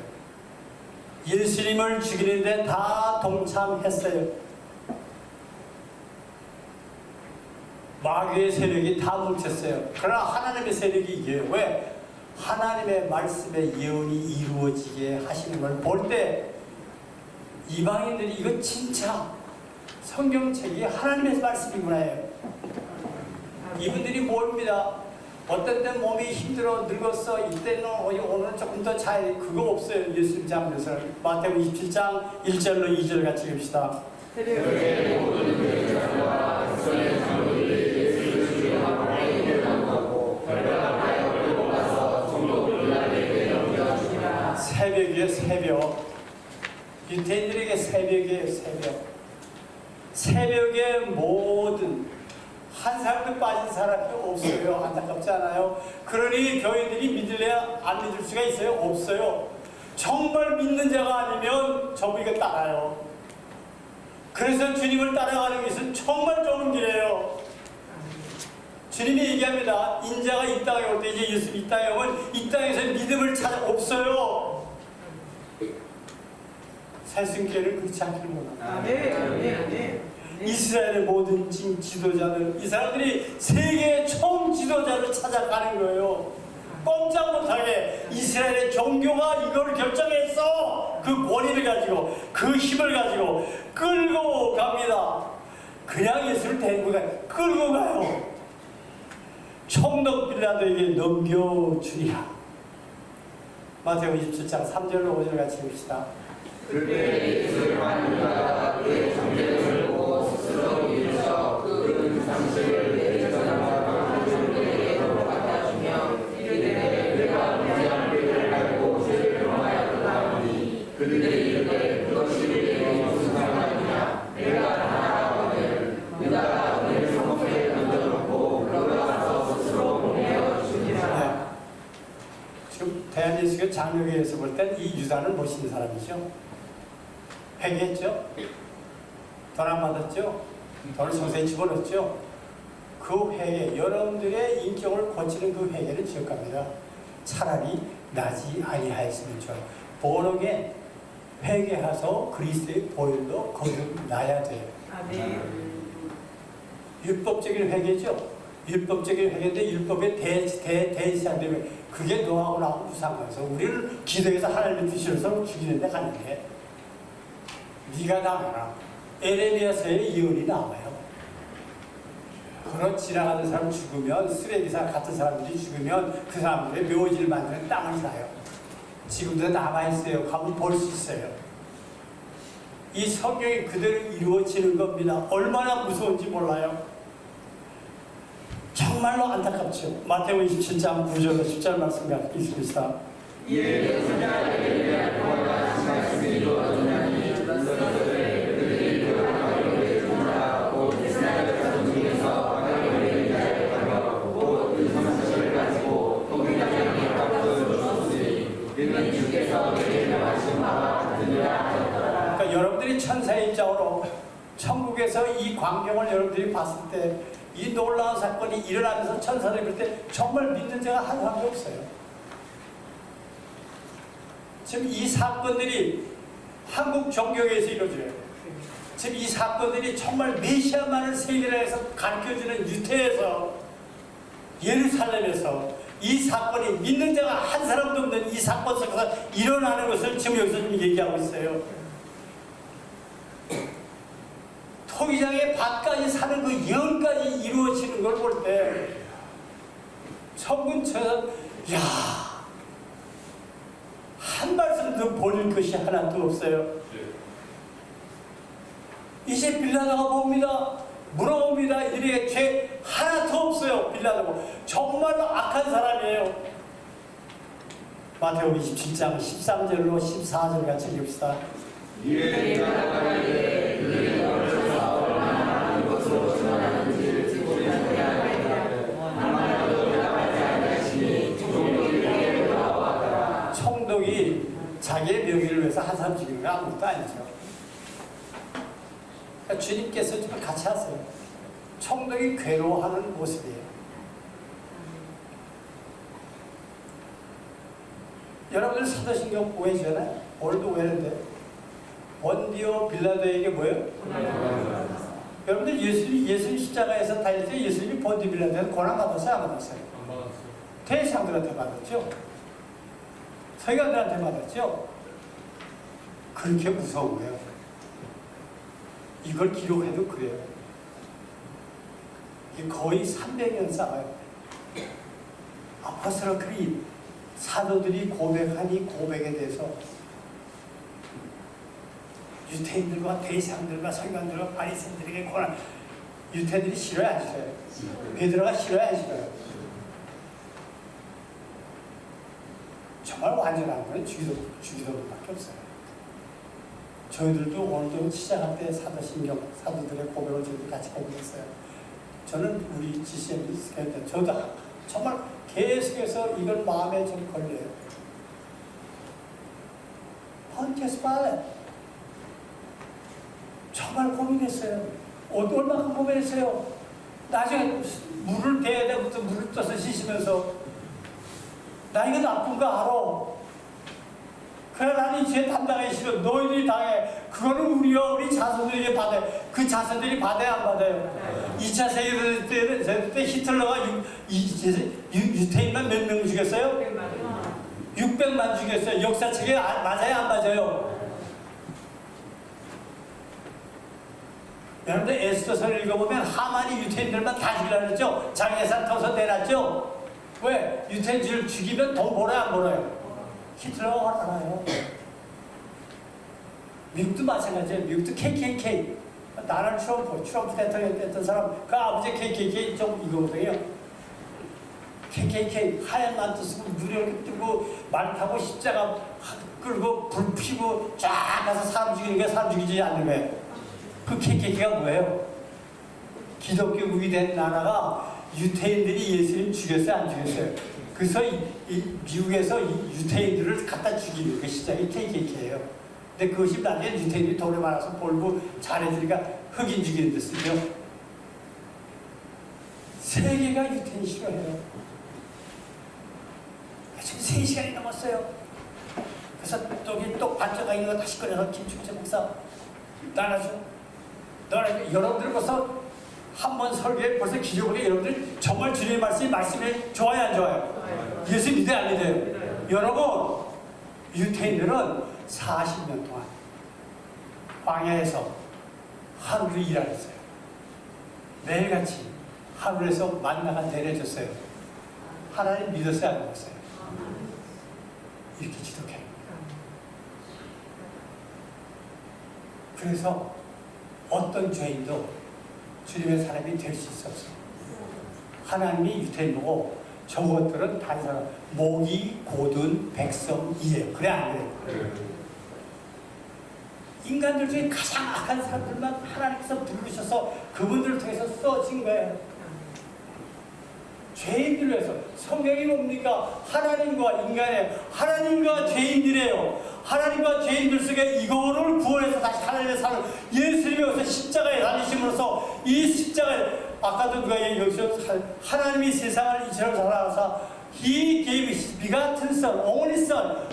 예수님을 죽이는데 다 동참했어요. 마귀의 세력이 다 뭉쳤어요. 그러나 하나님의 세력이 이겨요. 왜? 하나님의 말씀의 예언이 이루어지게 하시는 걸 볼 때 이방인들이 이거 진짜 성경책이 하나님의 말씀이구나 해요. 이분들이 모릅니다. 어떤 때 몸이 힘들어 늙었어. 이때는 오늘 조금 더 잘 그거 없어요. 예수님 잡으면서 마태복음 27장 1절로 2절 같이 읽읍시다. 새벽에 모든 회중과 백성의 장로들이 예수를 죽이려 하나님께 당하고 결과가 하여 끌고 가서 종로 빌라에게 넘겨주니라. 새벽이에요. 새벽. 유대인들에게 새벽이에요. 새벽에 모든 한 사람도 빠진 사람이 없어요. 안타깝지 않아요? 그러니 교인들이 믿을래야 안 믿을 수가 있어요? 없어요. 정말 믿는 자가 아니면 전부 이거 따라요. 그래서 주님을 따라가는 것은 정말 좋은 길이에요. 주님이 얘기합니다. 인자가 이 땅에 올 때 이제 예수 이 땅에 오면 이 땅에서 믿음을 찾아 없어요. 사순교회는 그렇지 않기를 원합니다. 이스라엘의 모든 지도자들, 이 사람들이 세계의 총 지도자를 찾아가는 거예요. 꼼짝 못하게 이스라엘의 종교가 이걸 결정했어. 그 권위를 가지고 그 힘을 가지고 끌고 갑니다. 그냥 예수를 데리고 가요. 끌고 가요. 총독 빌라도에게 넘겨주리라. 마태복음 27장 3절로 5절 같이 읽읍시다. 그때 예수를 받는 자가 그의 정죄를 보고 스스로 일으켜 그 상실을 내리쳐나가 그들에게 갖다 주며 이르되 내가 무지한 죄를 알고 죄를 범하였다 하니 그들이 이르되 그것이 내게 무슨 상관이냐 내가 대한예수교 장로교에서 볼 땐 이 유다는 멋있는 사람이죠. 회개했죠. 돈 안 받았죠. 돈을 성세히 집어넣었죠. 그 회개, 여러분들의 인격을 고치는 그 회개를 지적합니다. 차라리 나지 아니하였으면 좋아요. 보너게 회개하서 그리스도의 보혈로 거듭나야 돼요. 아멘. 율법적인 회개죠. 율법적인 회개인데 율법의 대시장되면 그게 노하고 나하고 무상해서 우리를 기도해서 하나님의 뜻이로서 죽이는 데 가는데 네가 나가라. 에레미야서의 예언이 나와요. 그런 지나가는 사람 죽으면 쓰레기사 같은 사람들이 죽으면 그 사람들의 묘지를 만드는 땅을 사요. 지금도 남아있어요. 가면 볼 수 있어요. 이 성경이 그대로 이루어지는 겁니다. 얼마나 무서운지 몰라요. 정말로 안타깝죠. 마태복음 27장 9절로 10절 말씀 있습니다. 이에 선자에게 구원과 말씀이 이루어지나니 그들이 그들의 주나 곧 이스라엘 자손 중에서 하나님의 인자를 받아 곧 성령을 가지고 동일하게 값을 주었으니 그는 주께서 내게 말씀 바와 같으니라 하였더라. 그러니까 여러분들이 천사의 입장으로 천국에서 이 광경을 여러분들이 봤을 때 이 놀라운 사건이 일어나면서 천사들이 볼 때 정말 믿는 자가 한 사람도 없어요. 지금 이 사건들이 한국 종교에서 이루어져요. 지금 이 사건들이 정말 메시아만을 세계에서 가르쳐주는 유태에서 예루살렘에서 이 사건이 믿는 자가 한 사람도 없는 이 사건 속에서 일어나는 것을 지금 여기서 좀 얘기하고 있어요. 토기장의 밭까지 사는 그 예언까지 이루어지는 걸 볼 때 천군천사 야, 한 말씀 더 버릴 것이 하나도 없어요. 이제 빌라도가 봅니다. 물어봅니다. 이들에게 죄 하나도 없어요. 빌라도가 정말로 악한 사람이에요. 마태복음 27장 13절로 14절 같이 읽읍시다. 이에 나아가게 그들이 얼어서 얼마나 많은 것으로 증언하는지를 지고는 하였다. 아마도 대답하지 아니하시니 총독이 그에게 돌아왔더라. 총독이 자기의 명예를 위해서 한 사람 죽이는 건 아무것도 아니죠. 그러니까 주님께서 좀 같이 하세요. 총독이 괴로워하는 모습이에요. 여러분들 사도신경 오해잖아요. 오늘도 오해는데 본디오 빌라도에게 뭐예요? 여러분들 예수님 십자가에서 달릴 때 예수님이 본디오 빌라도에서 고난 받았어요? 안 받았어요? 안 받았어요. 대상들한테 받았죠? 서기관들한테 받았죠? 그렇게 무서운 거예요. 이걸 기록해도 그래요. 이게 거의 300년 쌓아요. 아포스토리들이 사도들이 고백하니 고백에 대해서 유태인들과 대상들과 서기관들과 바리새인들에게 고난, 유태인들이 싫어요 안 싫어요? 베드로가 싫어요 안 싫어요? 정말 완전한 건 주기도밖에 없어요. 저희들도 오늘도 시작할 때 사도신경, 사도들의 고백을 저희도 같이 고백했어요. 저는 우리 GCM 스케일 때 저도 정말 계속해서 이걸 마음에 좀 걸려요. 폰티어스 발렛 정말 고민했어요. 얼마큼 고민했어요. 나중에 물을 대야 돼부터 물을 떠서 씻으면서 나 이거 나쁜 거 알아. 그래 나는 이 죄 담당하기 싫어. 너희들이 당해. 그거는 우리 자손들에게 받아요. 그 자손들이 받아야 안 받아요. 2차 세계대전 때 히틀러가 유태인만 몇 명 죽였어요? 600만 죽였어요. 역사책에 맞아요 안 맞아요? 여러분들 에스더서를 읽어보면 하만이 유태인들만 다 죽이려고 했죠? 자기 재산 터서 내놨죠? 왜? 유태인들을 죽이면 돈 벌어요 안 벌어요? 히틀러가 알아요. 미국도 마찬가지예요. 미국도 KKK. 나는 트럼프 대통령 됐던 사람, 그 아버지 KKK 좀 이거거든요. KKK 하얀 만두 쓰고 누리를 뜨고 말 타고 십자가 끌고 불 피고 쫙 가서 사람 죽이는 게 사람 죽이지 않는 거예요. 그 KKK가 뭐예요? 기독교 위대한 나라가 유태인들이 예수님 죽였어요 안 죽였어요? 그래서 미국에서 이 유태인들을 갖다 죽이는 그 시작이 KKK예요. 근데 그것이 나중에 유태인들이 돈에 많아서 벌고 자네들이가 흑인 죽이는 데 쓰죠. 세계가 유태인 싫어해요. 지금 3시간이 넘었어요. 그래서 또 반짝가 있는 거 다시 꺼내서 김충재 목사 나눠줘. 여러분들 벌써 한 번 설교에 벌써 기적으로 여러분들 정말 주님의 말씀에 좋아요 안 좋아요? 예수 믿어요 안 믿어요? 여러분 유태인들은 40년 동안 광야에서 하루를 일하셨어요. 매일같이 하늘에서 만나가 내려졌어요. 하나님 믿었어요 안 믿었어요? 이렇게 지독해요. 그래서 어떤 죄인도 주님의 사람이 될 수 있었어요. 하나님이 유태인 보고 저것들은 다른 사람 목이 고든 백성이에요. 그래 안 그래요? 인간들 중에 가장 악한 사람들만 하나님께서 부르셔서 그분들을 통해서 써진 거예요. 죄인들을 위해서. 성경이 뭡니까? 하나님과 인간의 하나님과 죄인들이에요. 하나님과 죄인들 속에 이거를 구원해서 다시 하나님의 삶을 예수님이 여기서 십자가에 달리심으로써 이 십자가에 아까도 누가 여기서 하나님이 세상을 이처럼 사랑하사 He gave His begotten Son, only Son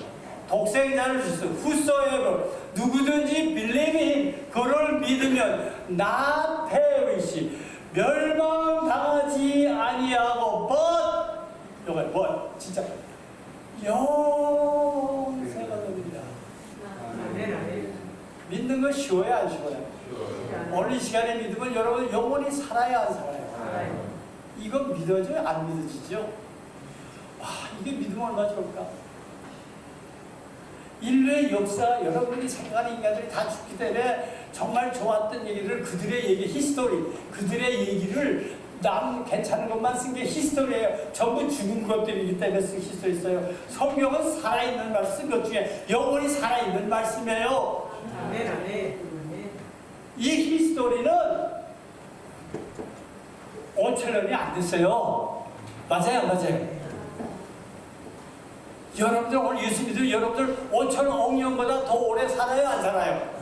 독생자를 주셨어요. Whosoever 누구든지 believe in 그를 믿으면 not perish 멸망당하지 아니하고 but 이거 뭐 진짜 영생을 얻습니다. 믿는 건 쉬워요 안 쉬워요? 오늘 이 시간에 믿으면 여러분 영원히 살아야 안 살아요? 이거 믿어져요 안 믿어지죠? 와 이게 믿으면 얼마나 좋을까? 인류의 역사 여러분들이 생각하는 인간들이 다 죽기 때문에 정말 좋았던 얘기를 그들의 얘기 히스토리 그들의 얘기를 남 괜찮은 것만 쓴 게 히스토리예요. 전부 죽은 것들이기 때문에 쓴 히스토리 있어요. 성경은 살아있는 말씀 쓴 것 중에 영원히 살아있는 말씀이에요. 이 히스토리는 5,000년이 안 됐어요. 맞아요 맞아요. 여러분들 오늘 예수 믿으면 여러분들 5,000억 년보다 더 오래 살아요 안 살아요?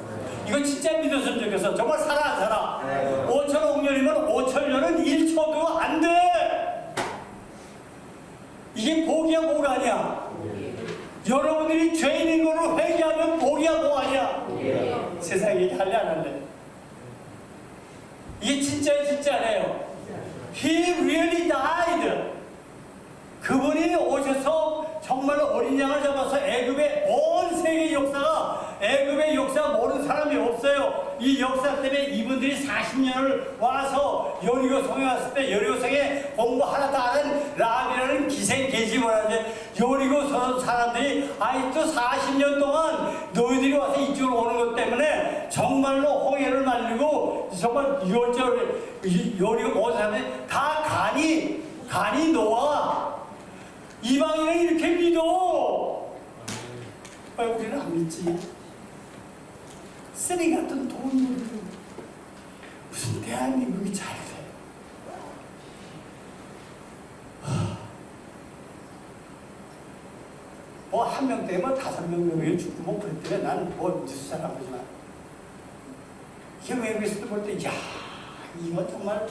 이거 진짜 믿었으면 좋겠어. 정말 살아 안 살아? 5,000억 년이면 5,000년은 1초도 안 돼. 이게 복이야 복 아니야? 여러분들이 죄인인 거로 회개하면 복이야 복 아니야? 세상에 얘기할래 안 할래? 이게 진짜예요 진짜네요. He really died. 그분이 오셔서 정말 어린 양을 잡아서 애굽의 온 세계 역사가 애굽의 역사 모르는 사람이 없어요. 이 역사 때문에 이분들이 40년을 와서 여리고성에 왔을 때 여리고성에 공부 하나도 안 한 라비라는 기생계집을 하는데 여리고성 사람들이 아직도 40년 동안 너희들이 와서 이쪽으로 오는 것 때문에 정말로 홍해를 말리고 정말 여리고 모든 사람들이 다 간이 놓아. 이방인은 이렇게 믿어. 왜 우리는 안 믿지? 쓰레기 같은 돈으로 무슨 대한민국이 잘 돼? 뭐 한 명 때문에 5명 죽고 뭐 그랬더니 나는 뭐 뉴스 잘 안 보지만 이게 외국에서도 볼 때 야 이거 정말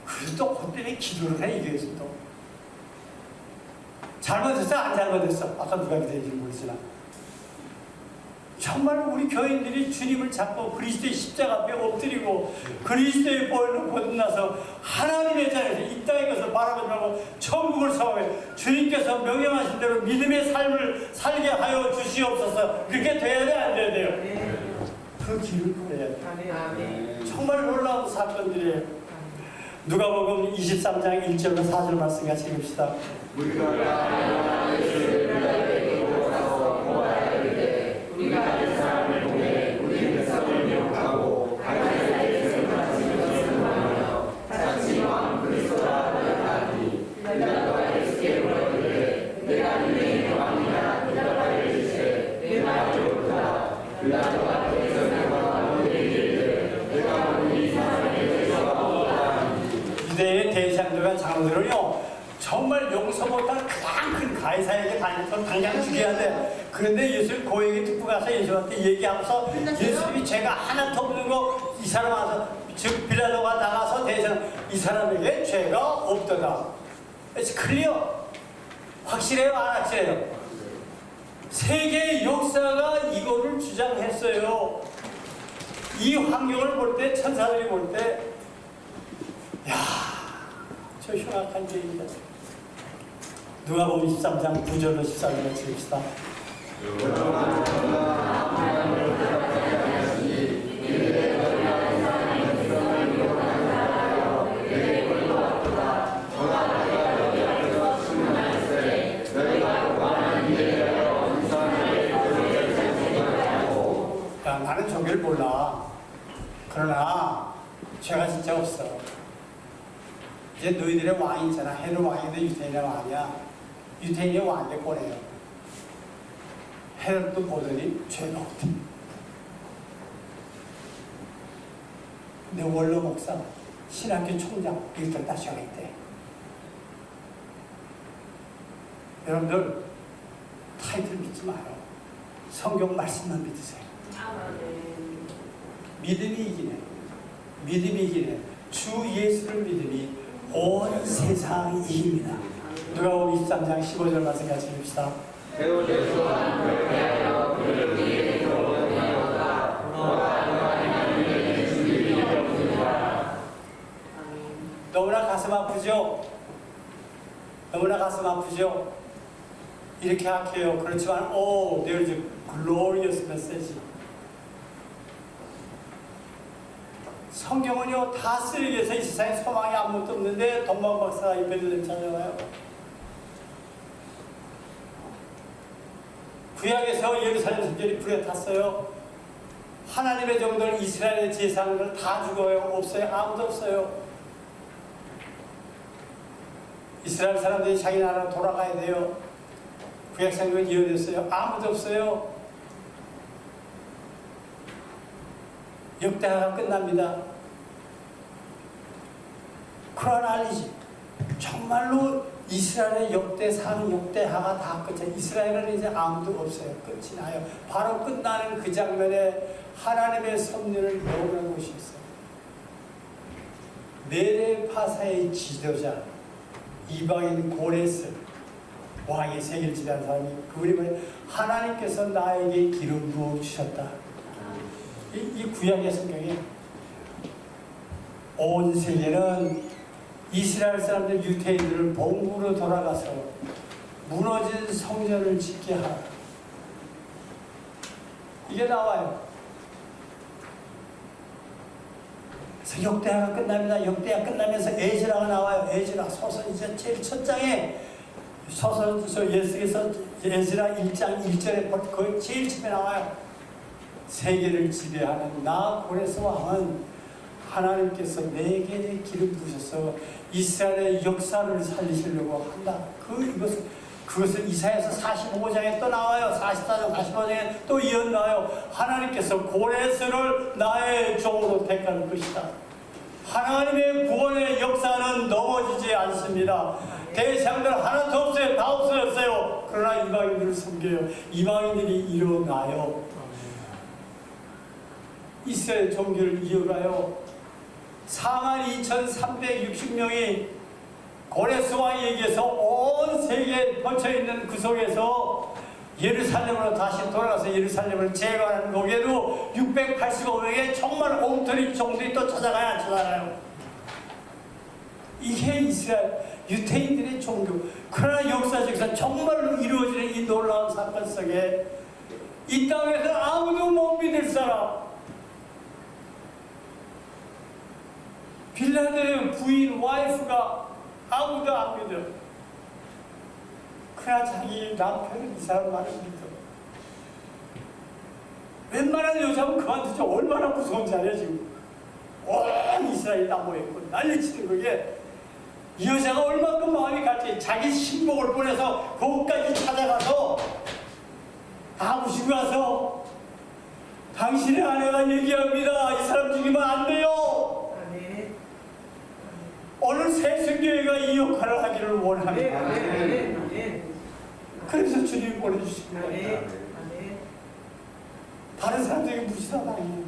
그래도 그때는 기도를 해 이게서도 잘못했어? 안 잘못했어? 아까 누가 기대했는지 모르지만 정말 우리 교인들이 주님을 잡고 그리스도의 십자가 앞에 엎드리고 그리스도의 보혈로 거듭나서 하나님의 자리에서 이 땅에 가서 바라보지 말고 천국을 사오해 주님께서 명령하신 대로 믿음의 삶을 살게 하여 주시옵소서. 그렇게 돼야 돼 안 돼야 돼요? 그 길을 걸어야 돼. 정말 놀라운 사건들이에요. 누가복음 23장 1절로 4절 말씀 같이 읽읍시다. 우리가 그 사람을 통해 우리 백성을 미혹하고 가나안의 생각을 말하며 자칭 왕 그리스도라 하더니 빌라도가 예수께 물었는데 내가 너희의 왕이냐 대답하여 이르시되 내 말이 옳다. 빌라도가 대적하고 너희에게 이르되 내가 너희 사람의 대적하고 유대의 대장들과 장로들은요 정말 용서보다 가장 큰 가해사에게 당장 죽여야 돼. 그런데 예수님 고액이 듣고 가서 예수한테 얘기하면서 예수님이 죄가 하나도 없는 거 이 사람 와서 즉 빌라도가 나가서 대전 이 사람에게 죄가 없도다. It's clear. 확실해요? 안 확실해요? 세계의 역사가 이거를 주장했어요. 이 환경을 볼 때 천사들이 볼 때 야, 저 흉악한 죄입니다. 누가복음 23장 9절로 14절을 읽읍시다. 야, 나는 종교를 몰라. 그러나 죄가 진짜 없어. 이제 너희들의 왕이 있잖아. 헤롯 왕인데 유태인의 왕이야. 유태인의 왕에 꺼내요. 헤롯도 보더니 죄가 없대. 근데 원로 목사, 신학교 총장 이것들 다 죄가 있대. 여러분들 타이틀 믿지 마요. 성경 말씀만 믿으세요. 믿음이 이기네. 믿음이 이기네. 주 예수를 믿음이 온 세상이 이깁니다. 누가복음 23장 15절 말씀 같이 읽읍시다. 너무나 가슴 아프죠? 너무나 가슴 아프죠? 이렇게 악해요. 그렇지만 there's a glorious message. 성경은요 다 쓰기 위해서 이 세상에 소망이 아무것도 없는데 동방 박사가 이 베들레헴 찾아와요. 구약에서 예루살렘 성전이 불에 탔어요. 하나님의 종들 이스라엘의 제사장들 다 죽어요. 없어요. 아무도 없어요. 이스라엘 사람들이 자기 나라로 돌아가야 돼요. 구약 성경은 예언했어요. 아무도 없어요. 역대하가 끝납니다. 크로날리지 정말로 이스라엘의 역대상 역대하가 다 끝이에요. 이스라엘은 이제 아무도 없어요. 끝이 나요. 바로 끝나는 그 장면에 하나님의 섭리를 배우는 곳이 있어요. 메레파사의 지도자 이방인 고레스 왕의 세계를 지배한 사람이 그분이 뭐예요? 하나님께서 나에게 기름 부어 주셨다. 이 구약의 성경에 온 세계는 이스라엘 사람들 유태인들을 본국으로 돌아가서 무너진 성전을 짓게 하라. 이게 나와요. 그래서 역대하가 끝납니다. 역대하 끝나면서 에즈라가 나와요. 에즈라 소설 이제 제일 첫 장에 소설서 예수께서 에즈라 1장 1절에 거의 제일 처음에 나와요. 세계를 지배하는 나 고레스 왕은 하나님께서 내게 기름 부으셔서 이스라엘의 역사를 살리시려고 한다. 그것을 이사야서 45장에 또 나와요. 44장, 45장에 또 이어 나와요. 하나님께서 고레스를 나의 종으로 택할 것이다. 하나님의 구원의 역사는 넘어지지 않습니다. 대상들 하나도 없어요. 다 없어졌어요. 그러나 이방인들을 섬겨요. 이방인들이 일어나요. 이스라엘 종교를 이어가요. 42,360명이 고레스 왕에게서 온 세계에 뻗쳐있는 그 속에서 예루살렘으로 다시 돌아가서 예루살렘을 재건하는 거기에도 685명의 정말 엉터리 종들이 또 찾아가야 안 찾아가요. 이게 이스라엘 유태인들의 종교. 그러나 역사적으로 정말로 이루어지는 이 놀라운 사건 속에 이 땅에서 아무도 못 믿을 사람, 빌라도의 부인 와이프가 아무도 안 믿어. 그러나 자기 남편은 이 사람 말을 믿어. 웬만한 여자면 그만두죠. 얼마나 무서운지 알아요 지금. 온 이스라엘이 다 모였고 난리치는 거게 이 여자가 얼마큼 마음이 같이 자기 신복을 보내서 거기까지 찾아가서 아부시고 가서 당신의 아내가 얘기합니다. 이 사람 죽이면 안 돼요. 오늘 새순교회가 이 역할을 하기를 아멘, 원합니다. 아멘, 아멘. 그래서 주님 보내주신 아멘, 겁니다. 아멘, 다른 사람들에게 무시하다 아니에요.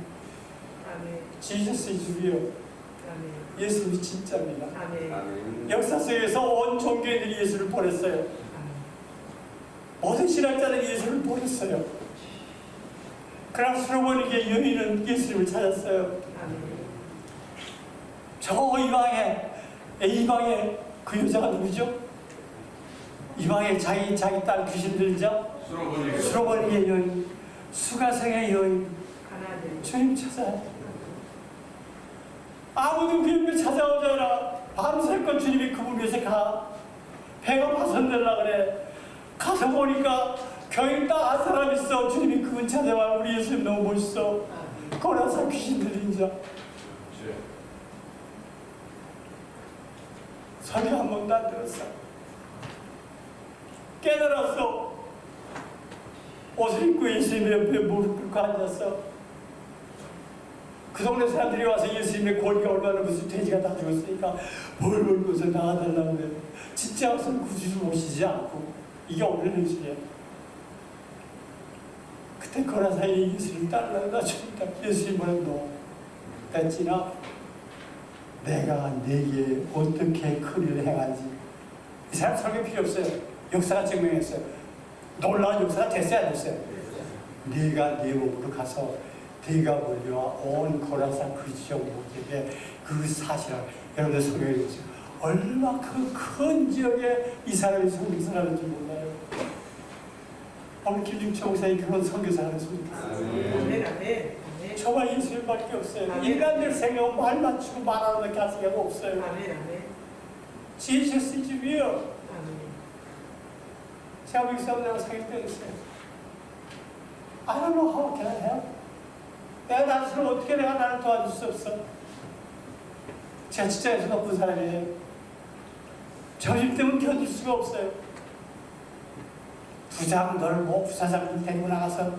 아멘, 지저스 주여. 아멘, 예수님이 진짜입니다. 아멘, 역사 속에서 온 종교인들이 예수를 보냈어요. 아멘. 모든 신학자들이 예수를 보냈어요. 그러나 수로보니게 여인은 예수님을 찾았어요. 아멘. 저 이방에 그 여자가 누구죠? 이방에 자기 딸 귀신 들자 수로보니게 여인, 수가성의 여인, 하나님. 주님 찾아요. 아무도 그 옆에 찾아오잖아. 밤새껏 주님이 그분 위해서 가. 배가 파손되려 그래. 가서 보니까 교인 딱 한 사람 있어. 주님이 그분 찾아와. 우리 예수님 너무 멋있어. 거라서 귀신 들린 자. 설교 한 번도 안 들었어. 깨달았어. 옷을 입고 예수님의 옆에 무릎 꿇고 앉았어. 그 동네 사람들이 와서 예수님의 권위가 얼마나 무슨 돼지가 다 죽었으니까 뭘 벌고서 나와달라고 그래. 진짜 와서 구주를 모시지 않고 이게 오늘 현실이야. 그때 거라사이 예수님 따르려다 죽다. 예수님은 너 됐지나 내가 내게 어떻게 큰 일을 행하지. 이 사람 설명 필요 없어요. 역사가 증명했어요. 놀라운 역사가 됐어야 안 됐어요. 네가 네 몸으로 가서 네가 몰려와 온 고라산 그 지역 모두에 그 사실을 여러분들 소개해 주세요. 얼마 그 큰 지역에 이 사람이 선교사를 하는지 몰라요. 오늘 김중철 목사님 그런 선교사를 하는 소리입니다. 아멘, 아멘, 아멘. 정말 예수님밖에 없어요. 아멘. 인간들 생각은 말 맞추고 말하는 가치가 없어요. 아멘, 아멘, 지저스 주여. 아멘. 제가 미국 사람들하고 사귈 때 있어요. I don't know how can I help. 내가 나를 어떻게 내가 나를 도와줄 수 없어. 제가 진짜 예수 높은 사람이에요. 점심 때문에 견딜 수가 없어요. 부장 넓고 부사장님 데리고 나가서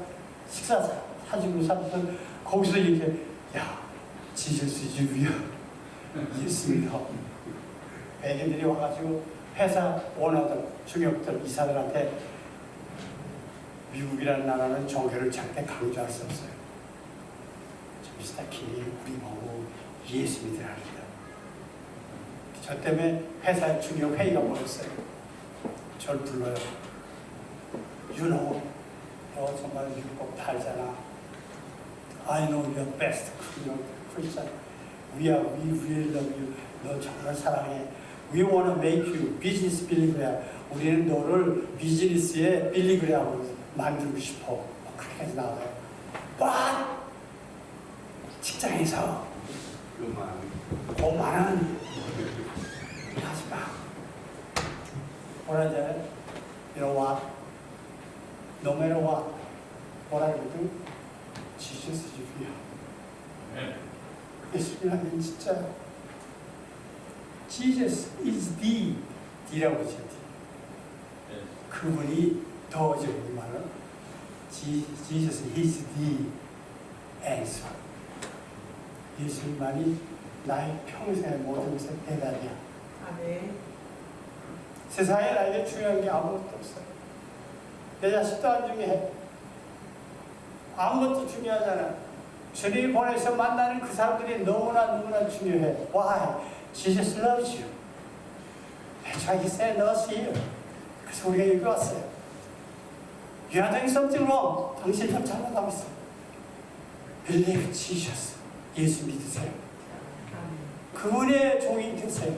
식사 사주고 사면서 거기서 이렇게 야 지저스 주여 예수입니다. 애기들이 와가지고 회사 오너들 중역들 이사들한테 미국이라는 나라는 종교를 절대 강조할 수 없어요. 미스터 킹이 우리 보고 예수 믿으랍니다. 저 때문에 회사 중요 회의가 모였어요. 저를 불러요. You know, 너 정말 미국 꼭 달잖아. I know you're best Christian. We really love you. 너 정말 사랑해. We want to make you business believer. 우리는 너를 비즈니스의 빌리그레하고 만들고 싶어. 뭐 그렇게까지 나와요. But 직장에서 고만은 하지 마. 뭐라 하잖아요? You know what? No matter what. 뭐라 그래도 Jesus is real. 예수님은 진짜 Jesus is the D라고 그러죠. 그분이 더 적은 말은 Jesus is the answer. 예수님만이 나의 평생의 모든 것의 대답이야. 아멘. 세상에 나에게 중요한 게 아무것도 없어요. 내 자식도 안 중요해. 아무것도 중요하잖아. 주님이 보내서 만나는 그 사람들이 너무나 중요해. Why? Jesus loves you. That's why he said us here. 그래서 우리가 여기 왔어요. You are doing something wrong. 당신 참 잘못하고 있어. Believe Jesus. 예수 믿으세요. 그분의 종이 되세요.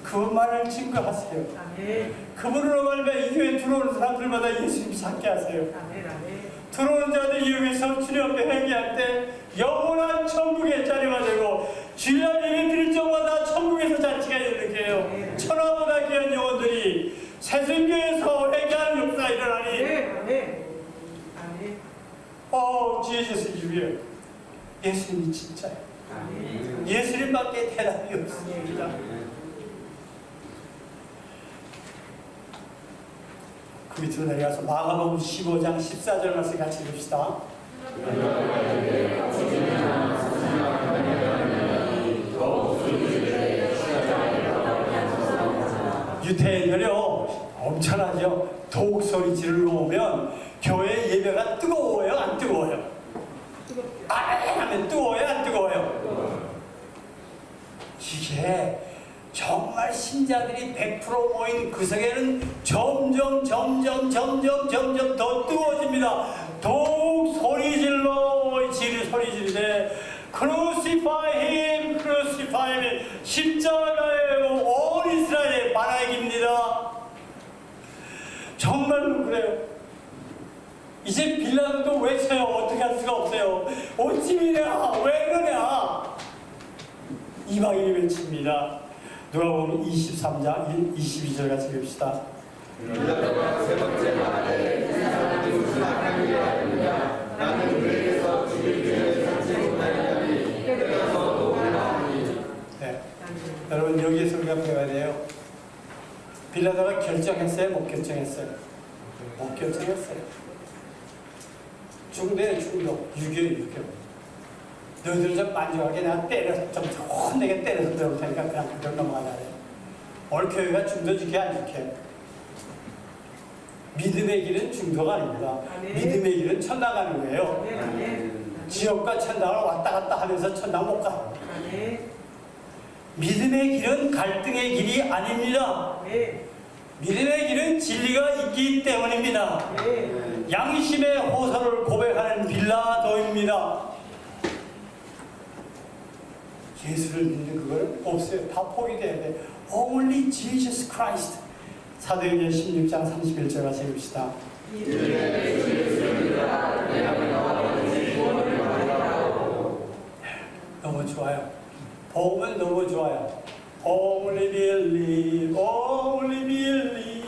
그분만을 증거하세요. 아멘. 그분으로 말미암아 이 교회에 들어오는 사람들마다 예수님이 찾게 하세요. 아멘, 아멘. 들어오는 자들 이용해서 주님 앞에 회개할 때 영원한 천국의 자리가 되고 주일날 예배 드릴 적마다 천국에서 잔치가 일어나게요. 천하보다 귀한 영혼들이 새순교에서 회개하는 역사가 일어나니 아멘, 아멘. 아멘. 지저스 주여. 예수님이 진짜예요. 아멘. 예수님밖에 대답이 없습니다. 그 밑으로 내려가서 마가복음 15장 14절 말씀 같이 봅시다. 유태인들이요 엄청나죠. 독소리 지르러오면 교회 예배가 뜨거워요, 안 뜨거워요? 아멘 하면 뜨거워요, 안 뜨거워요? 이게 정말 신자들이 100% 모인 그 속에는 점점 더 뜨거워집니다. 더욱 소리 질러 소리 지르되 Crucify him, crucify him. 십자가에 온 이스라엘의 반항입니다. 정말로 그래요. 이제 빌라도도 외쳐요. 어떻게 할 수가 없어요. 오치미냐 왜 그러냐. 이방인이 외칩니다. 누가 보면 23장 22절 같이 봅시다. 빌라도가 세 번째 말하되 이 사람이 무슨 악한 일을 하였느냐. 나는 그에게서 죽일 죄를 참지 못하였나니 그래서 또 올라오니. 네. 여러분 여기에서 우리가 배워야 돼요. 빌라도가 결정했어요? 못 결정했어요? 못 결정했어요. 중대의 중도, 유교. 너희들 좀 만족하게 내가 때려서 좀 혼내게 때려서 배울 테니까 그냥 그대로 넘어가자. 오늘 교회가 중도 지켜 안 지켜? 믿음의 길은 중도가 아닙니다. 믿음의 길은 천당 가는 거예요. 지옥과 천당을 왔다 갔다 하면서 천당 못 가요. 믿음의 길은 갈등의 길이 아닙니다. 믿음의 길은 진리가 있기 때문입니다. 양심의 호소를 고백하는 빌라도입니다. 예수를 믿는 그거는 없어요. 다 포기돼야 돼. Only Jesus Christ. 사도행전 16장 31절 같이 읽읍시다. 너무 좋아요. 복음은 너무 좋아요. Only believe, only believe.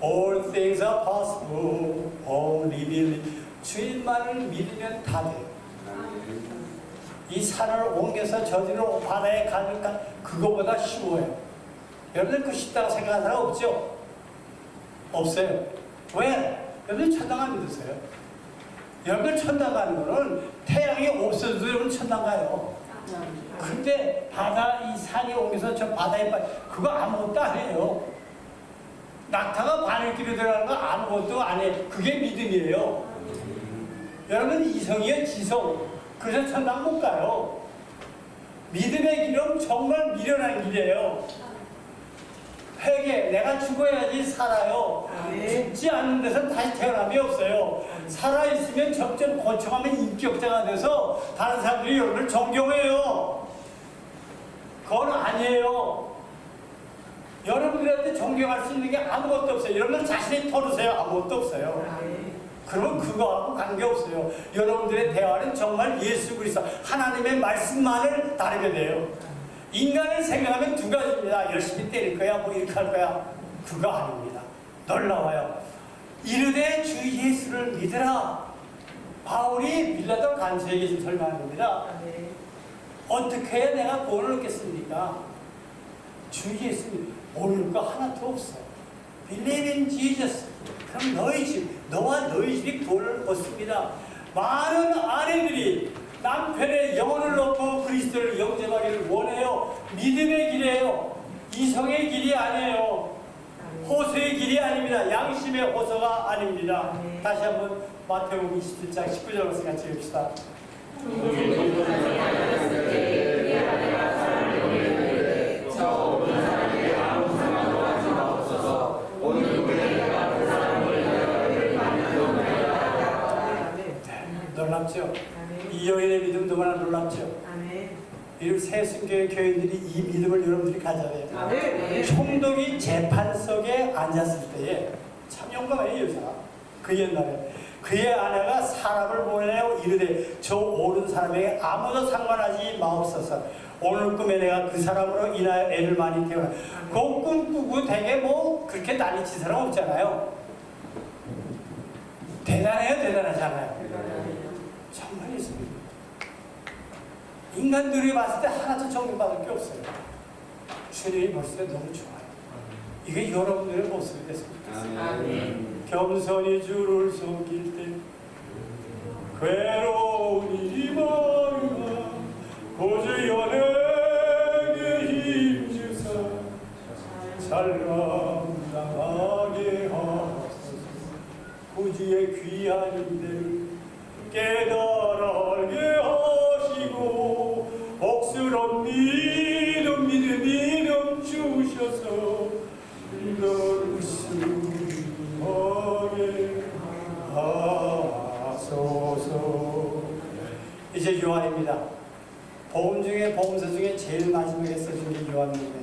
All things are possible. Only believe. 주님만을 믿으면 다 돼요. 이 산을 옮겨서 저지로 바다에 가니까 그거보다 쉬워요. 여러분들 그 쉽다고 생각하는 사람 없죠? 없어요. 왜? 여러분들 천당 안 믿으세요? 여러분들 천당 가는 거는 태양이 없어도 여러분 천당 가요. 근데 바다 이 산이 옮겨서 저 바다에 그거 아무것도 안 해요. 낙타가 바늘길에 들어가는 거 아무것도 안 해. 그게 믿음이에요. 여러분 이성이에요, 지성. 그래서 천당 못 가요. 믿음의 길은 정말 미련한 길이에요. 회개, 내가 죽어야지 살아요. 죽지 않는 데서 다시 태어남이 없어요. 살아있으면 점점 고쳐가면 인격자가 돼서 다른 사람들이 여러분을 존경해요. 그건 아니에요. 여러분들한테 존경할 수 있는 게 아무것도 없어요. 여러분들 자신이 털으세요. 아무것도 없어요. 그러면 그거하고 관계없어요. 여러분들의 대화는 정말 예수 그리스도 하나님의 말씀만을 따르게 돼요. 인간을 생각하면 두 가지입니다. 열심히 때릴 거야, 뭐 이렇게 할 거야. 그거 아닙니다. 놀라워요. 이르되 주 예수를 믿으라. 바울이 빌라도 간수에게 지금 설명하는 겁니다. 어떻게 해야 내가 구원을 얻겠습니까? 주 예수 모를 거 하나도 없어. Believe in Jesus. 그럼 너희 집, 너와 너희 집이 구원을 얻습니다. 많은 아내들이 남편의 영혼을 놓고 그리스도를 영접하기를 원해요. 믿음의 길이에요. 이성의 길이 아니에요. 호소의 길이 아닙니다. 양심의 호소가 아닙니다. 다시 한번 마태복음 27장 19절을 같이 읽읍시다. 놀랍죠? 이 여인의 믿음 너무나 놀랍죠? 이 새순교회 교인들이 이 믿음을 여러분들이 가져야 돼요. 총독이 재판석에 앉았을 때에 참 용감해요, 여자가. 그 옛날에 그의 아내가 사람을 보내어 이르되 저 오른 사람에게 아무도 상관하지 마옵소서. 오늘 꿈에 내가 그 사람으로 인하여 애를 많이 태우라. 그 꿈 꾸고 되게 뭐 그렇게 난리친 사람 없잖아요. 대단해요, 대단하잖아요. 정말 있습니다. 인간들이 봤을 때 하나도 존경받을 게 없어요. 주님이 봤을 때 너무 좋아요. 이게 여러분들의 모습이 됐으면 좋겠어요. 겸손히 주를 섬길 때 괴로운 일이 많으나 오직 연예계 힘주사 살감당하게 하소서. 구주의 귀한 일들을 깨달아 알게 하시고 복스러운 믿음 주셔서 믿을 수 있게 하소서. 이제 요한입니다. 복음서 중에 제일 마지막에 써진 게 요한입니다.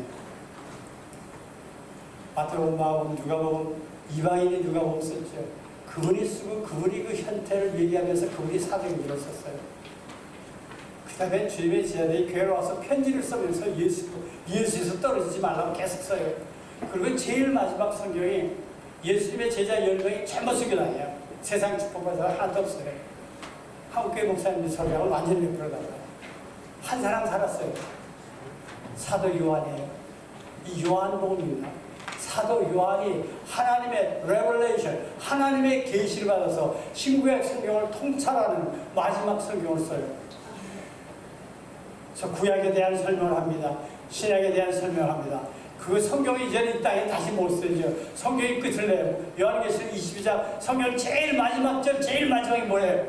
마태복음, 마가복음, 누가복음, 이방인이 누가복음 썼죠. 그분이 쓰고 그분이 그 현태를 얘기하면서 그분이 사도행전을 썼어요. 그 다음에 주님의 제자들이 교회로 와서 편지를 쓰면서 예수에서 떨어지지 말라고 계속 써요. 그리고 제일 마지막 성경이 예수님의 제자 10명이 전부 순교당해요. 세상 축복받아서 하나도 없어요. 한국교회 목사님들 설교하고 완전히 베풀어달라요. 한 사람 살았어요. 사도 요한이에요. 이 요한복음입니다. 사도 요한이 하나님의 레벨레이션, 하나님의 계시를 받아서 신구약 성경을 통찰하는 마지막 성경을 써요. 그래서 구약에 대한 설명을 합니다. 신약에 대한 설명을 합니다. 그 성경이 이제는 이 땅에 다시 못 쓰죠. 성경이 끝을 내요. 요한계시록 22장 성경 제일 마지막 절, 제일 마지막이 뭐예요?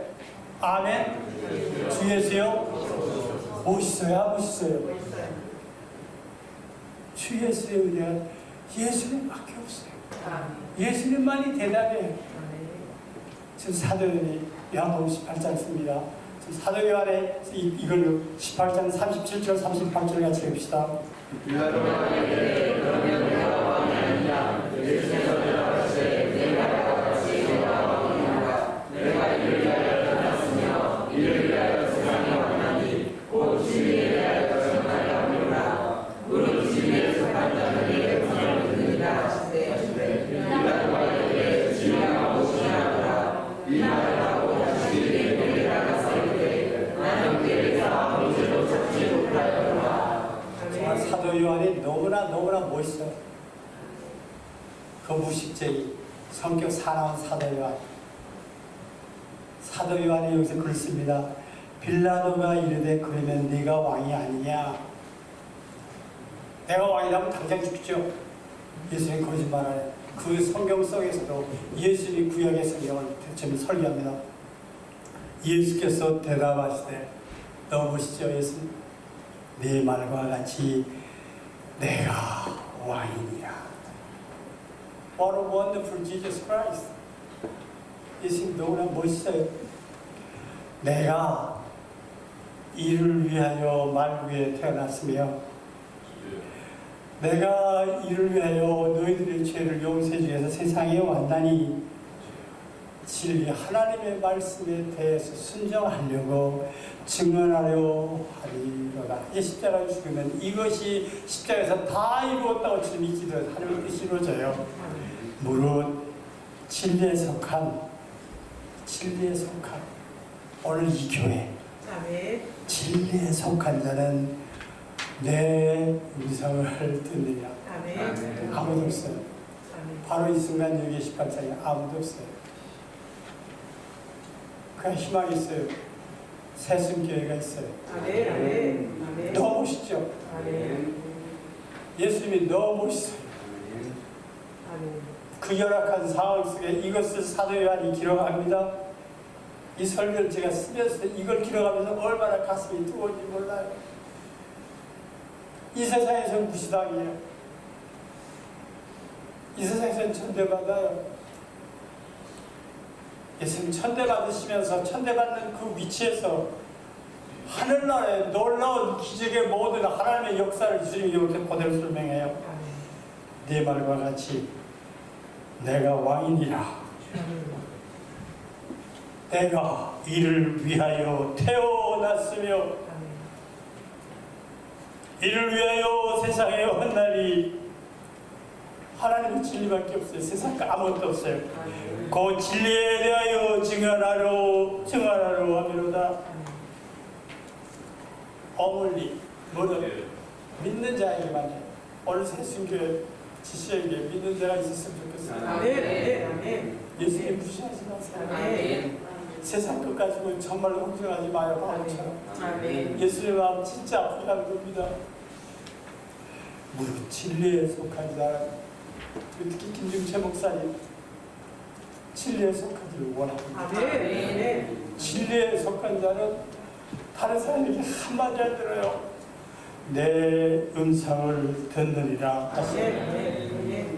아멘. 주 예수요. 멋있어요? 멋있어요? 주 예수의 은혜는 예수님밖에 없어요. 예수님만이 대답해요. 지금 사도요한이 요한복음 18장 씁니다. 지금 사도 요한의 이걸로 18장 37절 38절 같이 봅시다. 사도 요한이 너무나 멋있어요. 그 무식쟁이 성격 사나운 사도 요한. 사도 요한이 여기서 글 씁니다. 빌라도가 이르되 그러면 네가 왕이 아니냐? 내가 왕이라면 당장 죽죠. 예수님 거짓말하네. 그 성경 속에서도 예수님 구약의 성경을 좀 설교합니다. 예수께서 대답하시되 너무 멋있죠 예수님? 네 말과 같이 내가 왕이니라. What a wonderful Jesus Christ. 예수님 너무나 멋있어요. 내가 이를 위하여 말 위에 태어났으며 내가 이를 위하여 너희들의 죄를 용서해 주기 위해서 세상에 왔나니 진리 하나님의 말씀에 대해서 순종하려고 증언하려 하리로다. 이제 십자가를 죽으면 이것이 십자가에서 다 이루었다고 주님이 기도해서 하나님의 뜻이 이루어져요. 무릇 진리에 속한 오늘 이 교회 진리에 속한 자는 내 음성을 듣느냐. 아무도 없어요. 바로 이 순간 여기 18장에 아무도 없어요. 그냥 희망이 있어요. 새순교회가 있어요. 너무 멋있죠? 예수님이 너무 멋있어요. 그 열악한 상황 속에 이것을 사도 요한이 기록합니다. 이 설교를 제가 쓰면서 이걸 기록하면서 얼마나 가슴이 뜨거운지 몰라요. 이 세상에서 무시당해요. 이 세상에서는 천대받아요. 예수님 천대받으시면서 천대받는 그 위치에서 하늘나라의 놀라운 기적의 모든 하나님의 역사를 주님이 이렇게 그대로 설명해요. 네 말과 같이 내가 왕이니라. 내가 이를 위하여 태어났으며 이를 위하여 세상에 왔나니 하나님의 진리밖에 없어요. 세상 아무것도 없어요. 그 진리에 대하여 증언하러 하미로다. 어물리 뭐든 믿는 자에게만 해요. 오늘 새순교회 지시에게 믿는 자가 있었으면 좋겠어요. 예수님 무시하지 마세요. 세상 것 가지고 정말로 걱정하지 마요. 바보처럼. 예수님 마음 진짜 아프다는 겁니다. 무릇 진리에 속한 사람, 특히 김중채 목사님 진리에 속하기를 원합니다. 아멘. 진리에 속한 자는 다른 사람에게 한마디 안 들어요. 내 음성을 듣느니라 하시니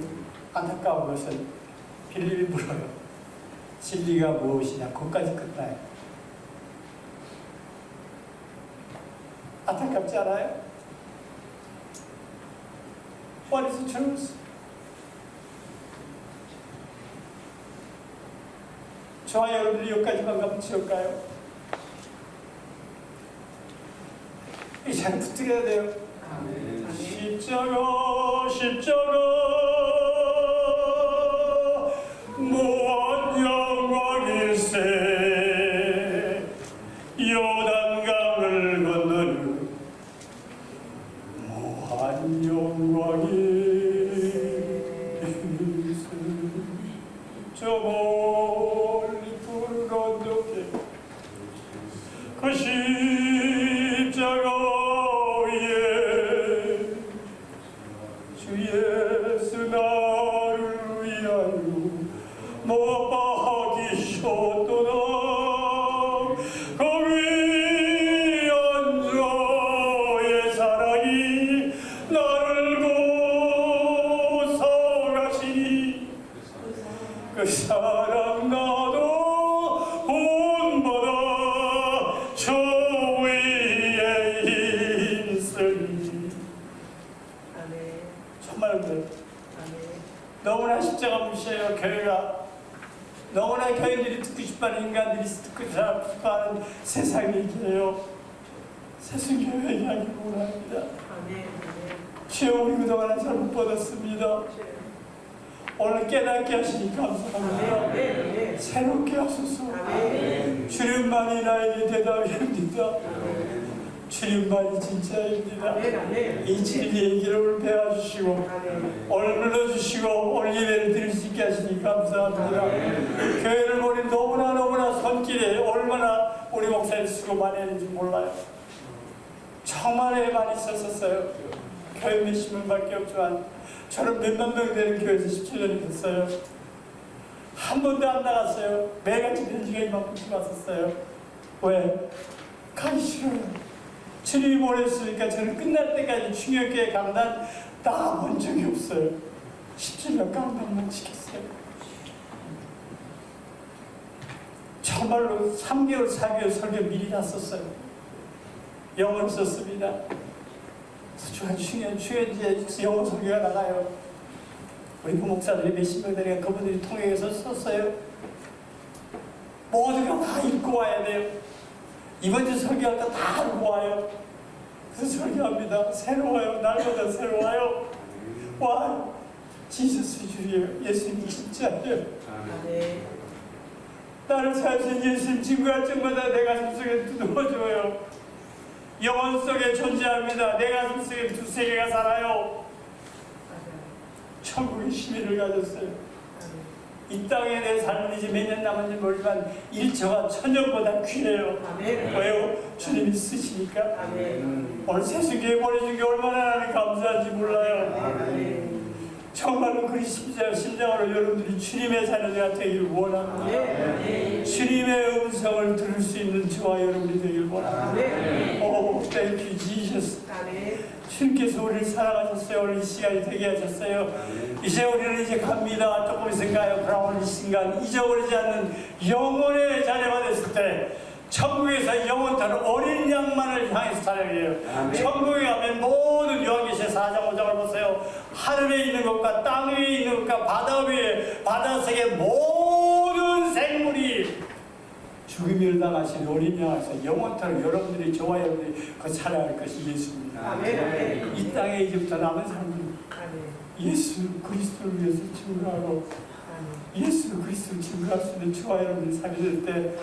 안타까운 것은 빌립이 물어요. 진리가 무엇이냐? 그것까지 끝나요. 안타깝지 않아요? What is the truth? 저와 여러분들이 여기까지만 가면 지울까요? 이 자리 붙들어야 돼요. 십자가 십자가 무한 영광일세 요단강을 건너는 무한 영광일세 저 멀리 푸른 언덕에 그 십자가 위에 주 예수 나를 위하여 못 박히셨도다. 거기 앉아의 사랑이 나를 구속하시니 그 사랑 나도 본받아 주 위에 있으니. 정말 너무나 십자가 무시해요. 교회가 너무나 교인들이 듣고 싶어하는 인간들이 듣고 싶어하는 세상의 얘기예요. 세상교회 이야기구나 합니다. 주여 우리 그동안 잘못 받았습니다. 오늘 깨닫게 하시니 감사합니다. 새롭게 하소서. 주님만이 나에게 대답입니다. 주님만이 진짜입니다. 이 진리의 기름을 배워주시고 오늘 눌러주시고 오늘 예배를 드릴 수 있게 하시니 감사합니다. 교회를 보니 너무나 손길에 얼마나 우리 목사님 수고 많이 했는지 몰라요. 정말 많이 썼었어요. 교회 몇십 명밖에 없지만 저는 몇만 명 되는 교회에서 17년이 됐어요. 한 번도 안 나갔어요. 매일같이 편지가 이만큼씩 왔었어요. 왜? 가기 싫어요. 주님이 보냈으니까 저는 끝날 때까지 충격교회 강단 나가본 적이 없어요. 17년 강단만 지켰어요. 정말로 3개월, 4개월 설교 미리 났었어요. 영어를 썼습니다. 중요한 이제 영어 설교가 나가요. 우리 부목사들이 몇십 명 되니까 그분들이 통역해서 썼어요. 모두가 다 읽고 와야 돼요. 이번 주 설교할 거 다 읽고 와요. 그래서 설교합니다. 새로워요. 날마다 새로워요. 와, 지저스 주예요. 예수님이 진짜예요. 나를 사신 예수님 증거할 적마다 내 가슴 속에 두드러져요. 영혼 속에 존재합니다. 내 가슴 속에 두 세계가 살아요. 천국의 시민을 가졌어요. 이 땅에 내 삶은 이제 몇 년 남았는지 모르지만 1초가 1000년보다 귀해요. 왜요? 주님이 쓰시니까. 오늘 세수교회 보내준 게 얼마나 나는 감사한지 몰라요. 정말로 그 심장으로 여러분들이 주님의 자녀가 되길 원합니다. 주님의 음성을 들을 수 있는 저와 여러분이 되길 원합니다. 오, thank you, Jesus. 주님께서 우리를 사랑하셨어요. 오늘 이 시간이 되게 하셨어요. 이제 우리는 이제 갑니다. 조금 있을까요? 그럼 오늘 이 순간 잊어버리지 않는 영혼의 자녀가 됐을 때 천국에서 영원토록 어린 양만을 향해서 찬양해요. 천국에 가면 모든 요한계시록 4장 5장을 보세요. 하늘에 있는 것과 땅 위에 있는 것과 바다 위에 바다속의 모든 생물이 죽음을 당하신 어린 양에서 영원토록 여러분들이 저와 여러분들이 그 찬양할 것이 예수입니다. 이 땅에 이제부터 남은 사람들은 예수 그리스도를 위해서 증거하고 예수 그리스도를 증거할 수 있는 저와 여러분들이 살게 될 때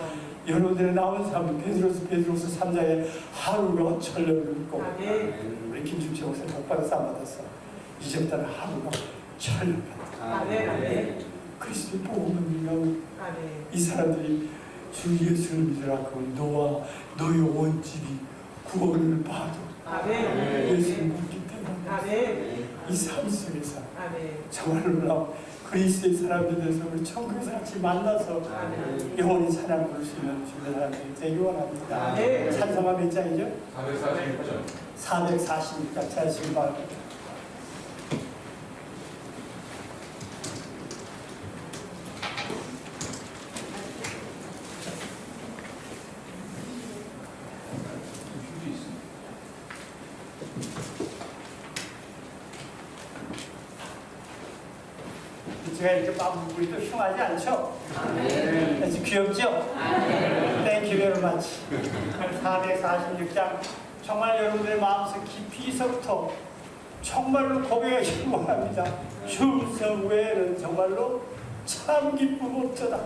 여러분들의 남은 삶은 베드로서 3장에 하루가 천년을 긋고 우리 김중채 목사님 덕받아 싸움받았어. 이제부터는 하루가 천년 같다. 그리스도의 복음을 믿는 이 사람들이 주 예수를 믿으라 그 너와 너의 온 집이 구원을 받아 예수를 믿기 때문에 아멘. 이 삶 속에서 아멘. 정말 놀라운 그리스도의 사람들이 돼서 우리 천국에서 같이 만나서 아멘. 영원히 찬양 부를 수 있는 주변 사람들이 되기 원합니다. 네. 찬송가 몇 장이죠? 446점. 446장 잘 바랍니다. 제가 이렇게 막 우리도 흉하지 않죠? 아주 귀엽죠? Thank you very much. 446장 정말 여러분들의 마음속 깊이서부터 정말로 고백하시기 원합니다. 주성 외에는 정말로 참 기쁨 없도다.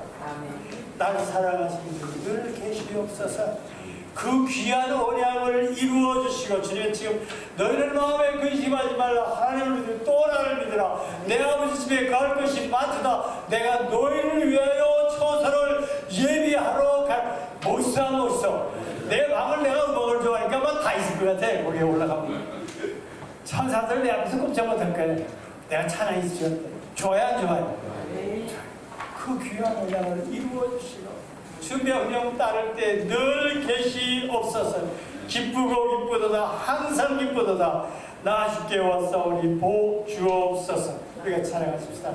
날 사랑하시는 분 늘 계시옵소서. 그 귀한 언약을 이루어 주시고 주님 지금 너희는 마음에 근심하지 말라. 하나님을 믿으라. 또 나를 믿으라. 내 아버지 집에 갈 것이 많도다. 내가 너희를 위하여 처소를 예비하러 갈. 멋있어. 내 방을 내가 음악을 좋아하니까 막 다 있을 것 같아. 거기에 올라가면 천사들 내가 무슨 꼼짝 못할 거야. 내가 찬양이 있죠. 좋아요 안 좋아요? 그 귀한 언약을 이루어 주시고 주명령 따를 때 늘 계시옵소서. 기쁘고 기쁘도다. 항상 기쁘도다. 나 주께 왔사오니 복 주옵소서. 우리가 찬양하십시다.